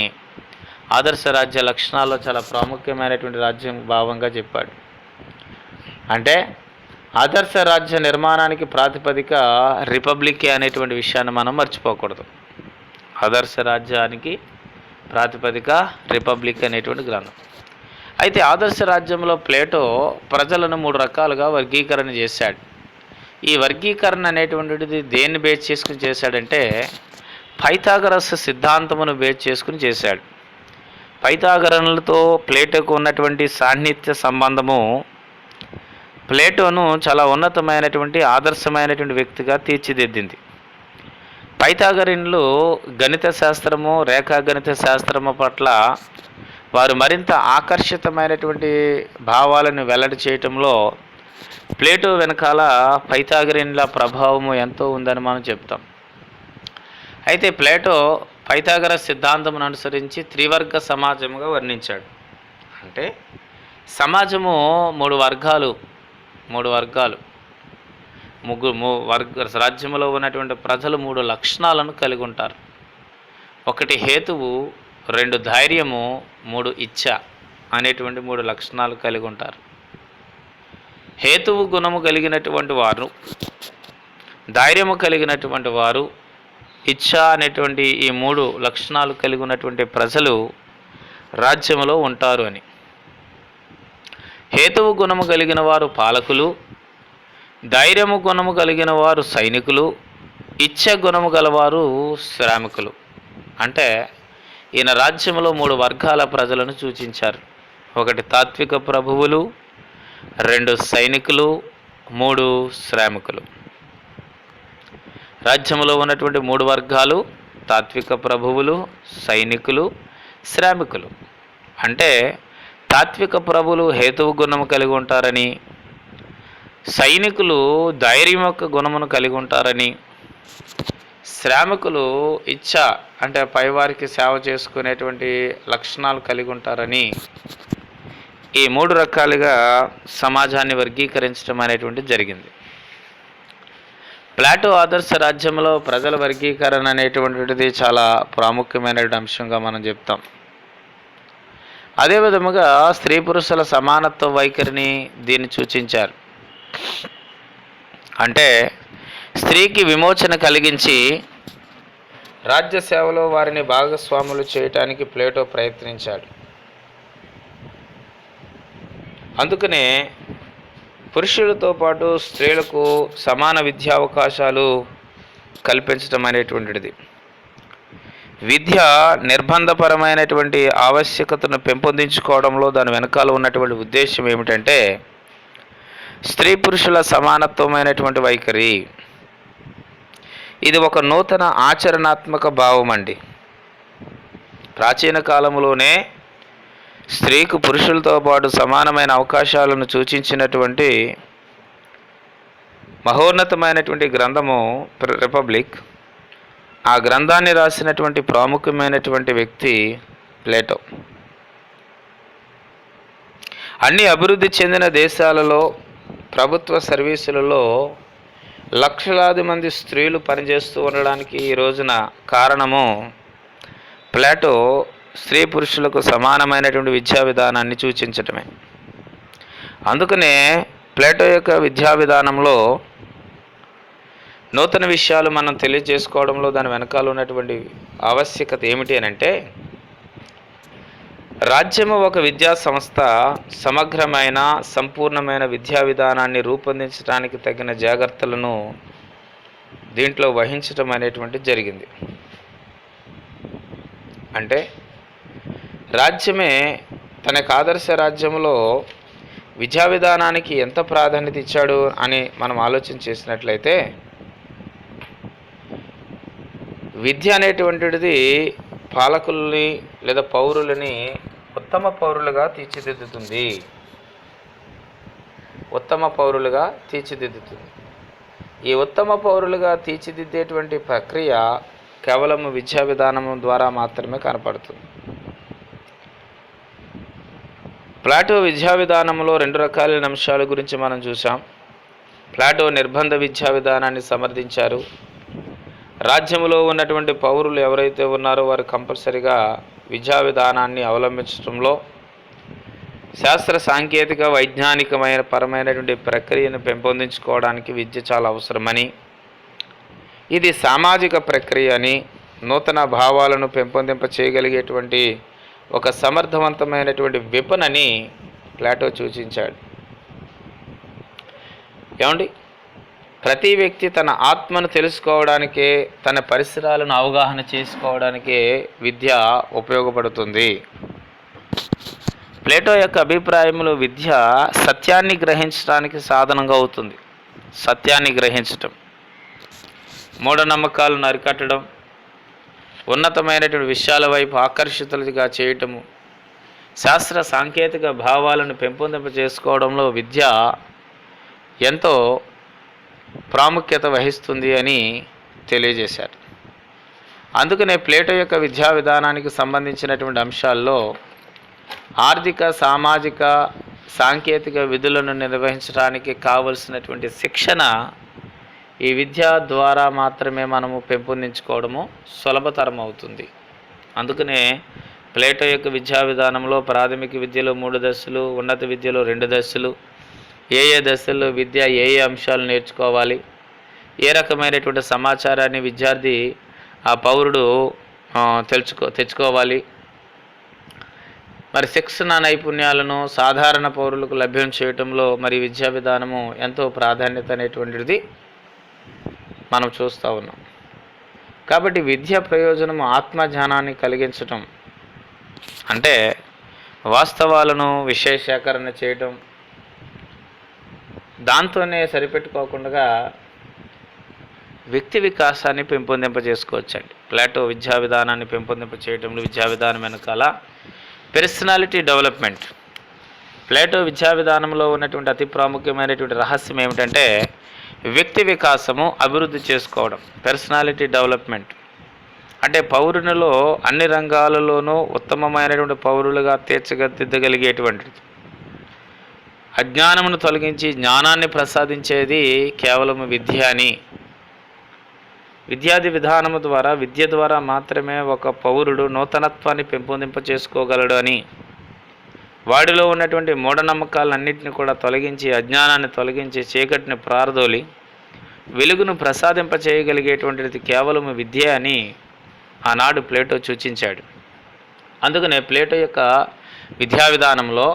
ఆదర్శ రాజ్య లక్షణాల్లో చాలా ప్రాముఖ్యమైనటువంటి రాజ్యం భావంగా చెప్పాడు. అంటే ఆదర్శ రాజ్య నిర్మాణానికి ప్రాతిపదిక రిపబ్లిక్ అనేటువంటి విషయాన్ని మనం మర్చిపోకూడదు. ఆదర్శ రాజ్యానికి ప్రాతిపదిక రిపబ్లిక్ అనేటువంటి గ్రంథం. అయితే ఆదర్శ రాజ్యంలో ప్లేటో ప్రజలను 3 రకాలుగా వర్గీకరణ చేశాడు. ఈ వర్గీకరణ అనేటువంటిది దేన్ని బేస్ చేసుకుని చేశాడంటే పైథాగరస్ సిద్ధాంతమును బేస్ చేసుకుని చేశాడు. పైథాగరనులతో ప్లేటోకు ఉన్నటువంటి సాన్నిహిత్య సంబంధము ప్లేటోను చాలా ఉన్నతమైనటువంటి ఆదర్శమైనటువంటి వ్యక్తిగా తీర్చిదిద్దింది. పైథాగరన్లు గణిత శాస్త్రము, రేఖాగణిత శాస్త్రము పట్ల వారు మరింత ఆకర్షితమైనటువంటి భావాలను వెల్లడి చేయటంలో ప్లేటో వెనకాల పైథాగరన్ల ప్రభావము ఎంతో ఉందని మనం చెప్తాం. అయితే ప్లేటో పైథాగరస్ సిద్ధాంతమును అనుసరించి త్రివర్గ సమాజముగా వర్ణించాడు. అంటే సమాజము 3 వర్గాలు రాజ్యంలో ఉన్నటువంటి ప్రజలు 3 లక్షణాలను కలిగి ఉంటారు. 1 హేతువు, 2 ధైర్యము, 3 ఇచ్ఛ అనేటువంటి 3 లక్షణాలు కలిగి ఉంటారు. హేతువు గుణము కలిగినటువంటి వారు, ధైర్యము కలిగినటువంటి వారు, ఇచ్ఛ అనేటువంటి ఈ 3 లక్షణాలు కలిగి ఉన్నటువంటి ప్రజలు రాజ్యంలో ఉంటారు అని. హేతువు గుణము కలిగిన వారు పాలకులు, ధైర్యము గుణము కలిగిన వారు సైనికులు, ఇచ్ఛ గుణము గలవారు శ్రామికులు. అంటే ఈయన రాజ్యంలో 3 వర్గాల ప్రజలను సూచించారు. 1 తాత్విక ప్రభువులు, 2 సైనికులు, 3 శ్రామికులు. రాజ్యంలో ఉన్నటువంటి 3 వర్గాలు: తాత్విక ప్రభువులు, సైనికులు, శ్రామికులు. అంటే తాత్విక ప్రభువులు హేతువు గుణము కలిగి ఉంటారని, సైనికులు ధైర్యం యొక్క గుణమును కలిగి ఉంటారని, శ్రామికులు ఇచ్చ అంటే పైవారికి సేవ చేసుకునేటువంటి లక్షణాలు కలిగి ఉంటారని, ఈ 3 రకాలుగా సమాజాన్ని వర్గీకరించడం అనేటువంటి జరిగింది. ప్లాటో ఆదర్శ రాజ్యంలో ప్రజల వర్గీకరణ అనేటువంటిది చాలా ప్రాముఖ్యమైన అంశంగా మనం చెప్తాం. అదే విధముగా స్త్రీ పురుషుల సమానత్వ వైఖరిని దీన్ని సూచించారు. అంటే స్త్రీకి విమోచన కలిగించి రాజ్య సేవలో వారిని భాగస్వాములు చేయటానికి ప్లేటో ప్రయత్నించాడు. అందుకనే పురుషులతో పాటు స్త్రీలకు సమాన విద్యా అవకాశాలు కల్పించడం అనేటువంటిది. విద్య నిర్బంధపరమైనటువంటి ఆవశ్యకతను పెంపొందించుకోవడంలో దాని వెనకాల ఉన్నటువంటి ఉద్దేశం ఏమిటంటే స్త్రీ పురుషుల సమానత్వమైనటువంటి వైఖరి. ఇది ఒక నూతన ఆచరణాత్మక భావం అండి. ప్రాచీన కాలంలోనే స్త్రీకు పురుషులతో పాటు సమానమైన అవకాశాలను సూచించినటువంటి మహోన్నతమైనటువంటి గ్రంథము రిపబ్లిక్. ఆ గ్రంథాన్ని రాసినటువంటి ప్రాముఖ్యమైనటువంటి వ్యక్తి ప్లేటో. అన్ని అభివృద్ధి చెందిన దేశాలలో ప్రభుత్వ సర్వీసులలో లక్షలాది మంది స్త్రీలు పనిచేస్తూ ఉండడానికి ఈ రోజున కారణము ప్లేటో స్త్రీ పురుషులకు సమానమైనటువంటి విద్యా విధానాన్ని సూచించటమే. అందుకనే ప్లేటో యొక్క విద్యా విధానంలో నూతన విషయాలు మనం తెలియజేసుకోవడంలో దాని వెనకాల ఉన్నటువంటి ఆవశ్యకత ఏమిటి అని అంటే, రాజ్యము ఒక విద్యా సంస్థ సమగ్రమైన సంపూర్ణమైన విద్యా విధానాన్ని రూపొందించడానికి తగిన జాగ్రత్తలను దీంట్లో వహించటం అనేటువంటి జరిగింది. అంటే రాజ్యమే తనకు ఆదర్శ రాజ్యంలో విద్యా విధానానికి ఎంత ప్రాధాన్యత ఇచ్చాడు అని మనం ఆలోచన చేసినట్లయితే, విద్య అనేటువంటిది పాలకుల్ని లేదా పౌరులని ఉత్తమ పౌరులుగా తీర్చిదిద్దుతుంది. ఉత్తమ పౌరులుగా తీర్చిదిద్దుతుంది. ఈ ఉత్తమ పౌరులుగా తీర్చిదిద్దేటువంటి ప్రక్రియ కేవలం విద్యా విధానం ద్వారా మాత్రమే కనపడుతుంది. ప్లాటో విద్యా విధానంలో 2 రకాలైన అంశాల గురించి మనం చూసాం. ప్లాటో నిర్బంధ విద్యా విధానాన్ని సమర్థించారు. రాజ్యంలో ఉన్నటువంటి పౌరులు ఎవరైతే ఉన్నారో వారు కంపల్సరిగా విద్యా విధానాన్ని అవలంబించడంలో శాస్త్ర సాంకేతిక వైజ్ఞానికమైన పరమైనటువంటి ప్రక్రియను పెంపొందించుకోవడానికి విద్య చాలా అవసరమని, ఇది సామాజిక ప్రక్రియ అని, నూతన భావాలను పెంపొందింప చేయగలిగేటువంటి ఒక సమర్థవంతమైనటువంటి విపణని ప్లాటో సూచించాడు. ఏమండి, ప్రతి వ్యక్తి తన ఆత్మను తెలుసుకోవడానికే, తన పరిసరాలను అవగాహన చేసుకోవడానికే విద్య ఉపయోగపడుతుంది. ప్లేటో యొక్క అభిప్రాయంలో విద్య సత్యాన్ని గ్రహించడానికి సాధనంగా అవుతుంది. సత్యాన్ని గ్రహించటం, మూఢనమ్మకాలను అరికట్టడం, ఉన్నతమైనటువంటి విషయాల వైపు ఆకర్షితులుగా చేయటము, శాస్త్ర సాంకేతిక భావాలను పెంపొందింప చేసుకోవడంలో విద్య ఎంతో ప్రాముఖ్యత వహిస్తుంది అని తెలియజేశారు. అందుకనే ప్లేటో యొక్క విద్యా విధానానికి సంబంధించినటువంటి అంశాల్లో ఆర్థిక, సామాజిక, సాంకేతిక విధులను నిర్వహించడానికి కావలసినటువంటి శిక్షణ ఈ విద్య ద్వారా మాత్రమే మనము పెంపొందించుకోవడము సులభతరం అవుతుంది. అందుకనే ప్లేటో యొక్క విద్యా విధానంలో ప్రాథమిక విద్యలో 3 దశలు, ఉన్నత విద్యలో 2 దశలు, ఏ దశల్లో విద్య ఏ అంశాలు నేర్చుకోవాలి, ఏ రకమైనటువంటి సమాచారాన్ని విద్యార్థి ఆ పౌరుడు తెచ్చుకోవాలి, మరి శిక్షణ నైపుణ్యాలను సాధారణ పౌరులకు లభ్యం చేయటంలో మరి విద్యా విధానము ఎంతో ప్రాధాన్యత అనేటువంటిది మనం చూస్తూ ఉన్నాం. కాబట్టి విద్య ప్రయోజనము ఆత్మజ్ఞానాన్ని కలిగించటం, అంటే వాస్తవాలను విషయ సేకరణ చేయటం, దాంతోనే సరిపెట్టుకోకుండా వ్యక్తి వికాసాన్ని పెంపొందింపజేసుకోవచ్చండి. ప్లాటో విద్యా విధానాన్ని పెంపొందింప చేయడంలో విద్యా విధానం వెనకాల పర్సనాలిటీ డెవలప్మెంట్. ప్లాటో విద్యా విధానంలో ఉన్నటువంటి అతి ప్రాముఖ్యమైనటువంటి రహస్యం ఏమిటంటే వ్యక్తి వికాసము, అభివృద్ధి చేసుకోవడం, పర్సనాలిటీ డెవలప్మెంట్. అంటే పౌరునిలో అన్ని రంగాలలోనూ ఉత్తమమైనటువంటి పౌరులుగా తీర్చిదిద్దగలిగేటువంటిది. అజ్ఞానమును తొలగించి జ్ఞానాన్ని ప్రసాదించేది కేవలం విద్య అని, విద్యాది విధానము ద్వారా, విద్య ద్వారా మాత్రమే ఒక పౌరుడు నూతనత్వాన్ని పెంపొందింప చేసుకోగలడు అని, వాడిలో ఉన్నటువంటి మూఢనమ్మకాలన్నింటినీ కూడా తొలగించి, అజ్ఞానాన్ని తొలగించి, చీకటిని ప్రారదోలి వెలుగును ప్రసాదింప చేయగలిగేటువంటిది కేవలం విద్య అని ఆనాడు ప్లేటో సూచించాడు. అందుకనే ప్లేటో యొక్క విద్యా విధానంలో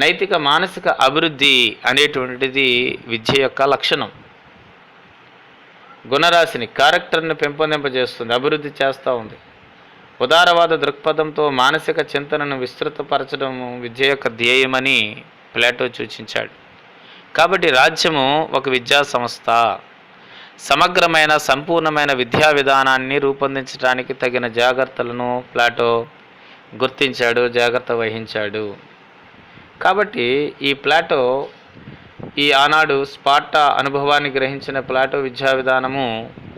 నైతిక మానసిక అభివృద్ధి అనేటువంటిది విద్య యొక్క లక్షణం. గుణరాశిని, క్యారెక్టర్ని పెంపొందింపజేస్తుంది, అభివృద్ధి చేస్తూ ఉంది. ఉదారవాద దృక్పథంతో మానసిక చింతనను విస్తృతపరచడం విద్య యొక్క ధ్యేయమని ప్లేటో సూచించాడు. కాబట్టి రాజ్యము ఒక విద్యా సంస్థ. సమగ్రమైన సంపూర్ణమైన విద్యా విధానాన్ని రూపొందించడానికి తగిన జాగ్రత్తలను ప్లాటో గుర్తించాడు, జాగ్రత్త వహించాడు. కాబట్టి ఈ ప్లాటో, ఈ ఆనాడు స్పార్టా అనుభవాన్ని గ్రహించిన ప్లాటో విద్యా విధానము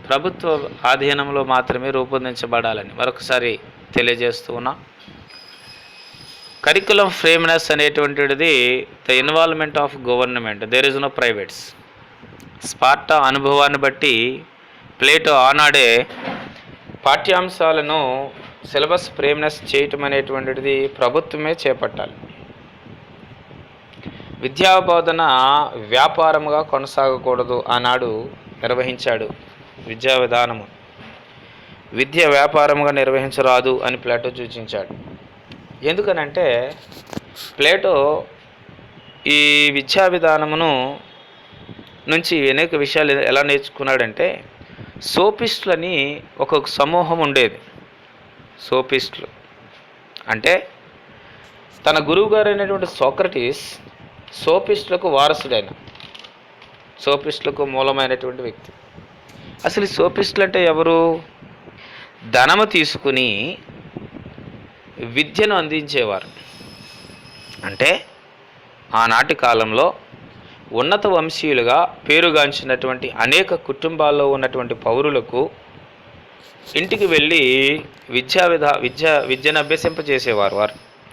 ప్రభుత్వ ఆధీనంలో మాత్రమే రూపొందించబడాలని మరొకసారి తెలియజేస్తూ ఉన్నాం. కరికులం ఫ్రేమ్నెస్ అనేటువంటిది the involvement of government, there is no privates. Sparta అనుభవాన్ని బట్టి ప్లేటో ఆనాడే పాఠ్యాంశాలను సిలబస్ ఫ్రేమ్నెస్ చేయటం అనేటువంటిది ప్రభుత్వమే చేపట్టాలి. విద్యాబోధన వ్యాపారముగా కొనసాగకూడదు ఆనాడు నిర్వహించాడు విద్యా విధానము. విద్య వ్యాపారముగా నిర్వహించరాదు అని ప్లేటో సూచించాడు. ఎందుకనంటే ప్లేటో ఈ విద్యా విధానమును నుంచి అనేక విషయాలు ఎలా నేర్చుకున్నాడంటే, సోపిస్టులని ఒక సమూహం ఉండేది. సోపిస్టులు అంటే తన గురువుగారు అయినటువంటి సోక్రటీస్ సోపిస్టులకు వారసుడైన, సోపిస్టులకు మూలమైనటువంటి వ్యక్తి. అసలు ఈ సోపిస్టులు అంటే ఎవరు? ధనము తీసుకుని విద్యను అందించేవారు. అంటే ఆనాటి కాలంలో ఉన్నత వంశీయులుగా పేరుగాంచినటువంటి అనేక కుటుంబాల్లో ఉన్నటువంటి పౌరులకు ఇంటికి వెళ్ళి విద్యను అభ్యసింపజేసేవారు.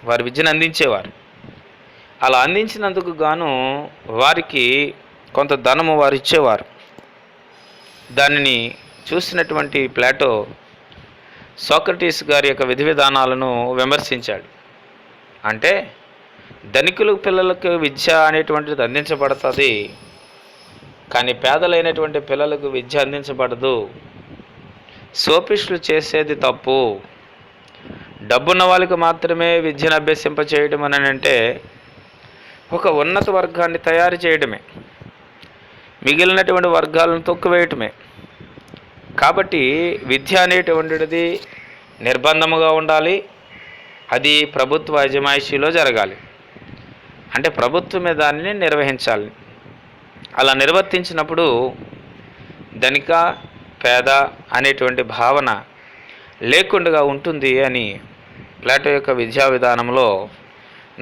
వారి విద్యను అందించేవారు. అలా అందించినందుకు గాను వారికి కొంత ధనము వారు ఇచ్చేవారు. దానిని చూసినటువంటి ప్లేటో సోక్రటీస్ గారి యొక్క విధి విధానాలను విమర్శించాడు. అంటే ధనికుల పిల్లలకు విద్య అనేటువంటిది అందించబడుతుంది, కానీ పేదలైనటువంటి పిల్లలకు విద్య అందించబడదు. సోపిస్టులు చేసేది తప్పు. డబ్బున్న వాళ్ళకి మాత్రమే విద్యను అభ్యసింపచేయడం అని అంటే ఒక ఉన్నత వర్గాన్ని తయారు చేయడమే, మిగిలినటువంటి వర్గాలను తొక్కువేయటమే. కాబట్టి విద్య అనేటువంటిది నిర్బంధముగా ఉండాలి. అది ప్రభుత్వ అజమాయిషీలో జరగాలి. అంటే ప్రభుత్వమే దానిని నిర్వహించాలి. అలా నిర్వర్తించినప్పుడు ధనిక పేద అనేటువంటి భావన లేకుండా ఉంటుంది అని ప్లేటో యొక్క విద్యా విధానంలో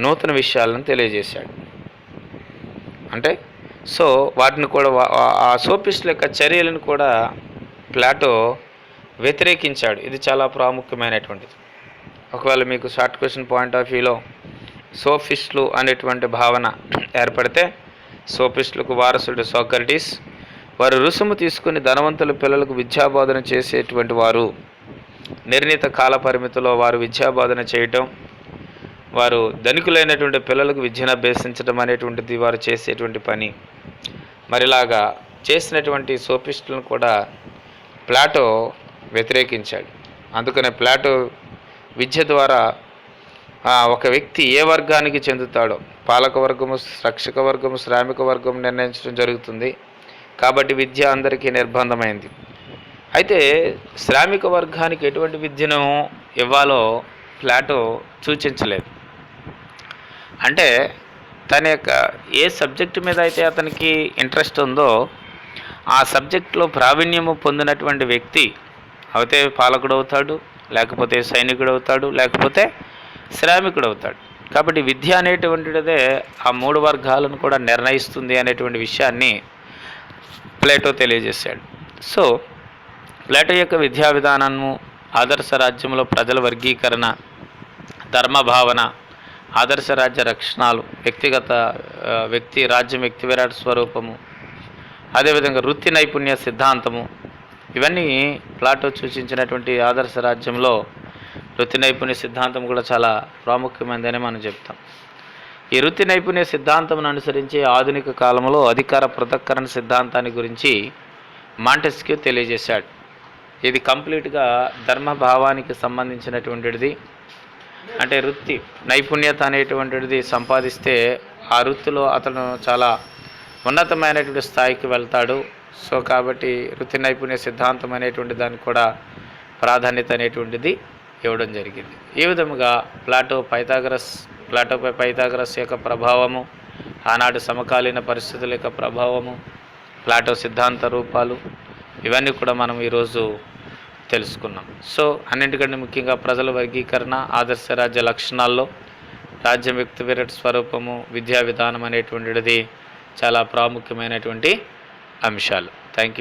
నూతన విషయాలను తెలియజేశాడు. అంటే వాటిని కూడా ఆ సోపిస్టుల యొక్క చర్యలను కూడా ప్లేటో వ్యతిరేకించాడు. ఇది చాలా ప్రాముఖ్యమైనటువంటిది. ఒకవేళ మీకు షార్ట్ క్వశ్చన్ పాయింట్ ఆఫ్ వ్యూలో సోఫిస్టులు అనేటువంటి భావన ఏర్పడితే, సోఫిస్టులకు వారసుడు సోక్రటీస్. వారు రుసుము తీసుకుని ధనవంతుల పిల్లలకు విద్యాబోధన చేసేటువంటి వారు. నిర్ణీత కాల పరిమితిలో వారు విద్యాబోధన చేయటం, వారు ధనికులైనటువంటి పిల్లలకు విద్యను అభ్యసించడం అనేటువంటిది వారు చేసేటువంటి పని. మరిలాగా చేసినటువంటి సోఫిస్టులను కూడా ప్లేటో వ్యతిరేకించాడు. అందుకనే ప్లేటో విద్య ద్వారా ఒక వ్యక్తి ఏ వర్గానికి చెందుతాడో పాలక వర్గము, రక్షక వర్గము, శ్రామిక వర్గం నిర్ణయించడం జరుగుతుంది. కాబట్టి విద్య అందరికీ నిర్బంధమైంది. అయితే శ్రామిక వర్గానికి ఎటువంటి విద్యను ఇవ్వాలో ప్లేటో సూచించలేదు. అంటే తన యొక్క ఏ సబ్జెక్టు మీద అయితే అతనికి ఇంట్రెస్ట్ ఉందో ఆ సబ్జెక్టులో ప్రావీణ్యము పొందినటువంటి వ్యక్తి అయితే పాలకుడు అవుతాడు, లేకపోతే సైనికుడు అవుతాడు, లేకపోతే శ్రామికుడు అవుతాడు. కాబట్టి విద్య అనేటువంటిదే ఆ 3 వర్గాలను కూడా నిర్ణయిస్తుంది అనేటువంటి విషయాన్ని ప్లేటో తెలియజేశాడు. సో ప్లేటో యొక్క విద్యా విధానము, ఆదర్శ రాజ్యంలో ప్రజల వర్గీకరణ, ధర్మభావన, ఆదర్శ రాజ్య లక్షణాలు, వ్యక్తి రాజ్యం వ్యక్తి విరాట్ స్వరూపము, అదేవిధంగా వృత్తి నైపుణ్య సిద్ధాంతము, ఇవన్నీ ప్లాటో సూచించినటువంటి ఆదర్శ రాజ్యంలో వృత్తి నైపుణ్య సిద్ధాంతం కూడా చాలా ప్రాముఖ్యమైనదని మనం చెప్తాం. ఈ వృత్తి నైపుణ్య సిద్ధాంతం అనుసరించి ఆధునిక కాలంలో అధికార పృథక్కరణ సిద్ధాంతాన్ని గురించి మాంటెస్క్యూ తెలియజేశాడు. ఇది కంప్లీట్గా ధర్మభావానికి సంబంధించినటువంటిది. అంటే వృత్తి నైపుణ్యత అనేటువంటిది సంపాదిస్తే ఆ వృత్తిలో అతను చాలా ఉన్నతమైనటువంటి స్థాయికి వెళ్తాడు. సో కాబట్టి వృత్తి నైపుణ్య సిద్ధాంతం అనేటువంటి దానికి కూడా ప్రాధాన్యత అనేటువంటిది ఇవ్వడం జరిగింది. ఈ విధముగా ప్లాటోపై పైథాగరస్ యొక్క ప్రభావము, ఆనాడు సమకాలీన పరిస్థితుల యొక్క ప్రభావము, ప్లాటో సిద్ధాంత రూపాలు, ఇవన్నీ కూడా మనం ఈరోజు తెలుసుకున్నాం. సో అన్నింటికంటే ముఖ్యంగా ప్రజల వర్గీకరణ, ఆదర్శ రాజ్య లక్షణాల్లో రాజ్యం వ్యక్తి విరాట్ స్వరూపము, విద్యా విధానం అనేటువంటిది చాలా ప్రాముఖ్యమైనటువంటి అంశాలు. Thank you.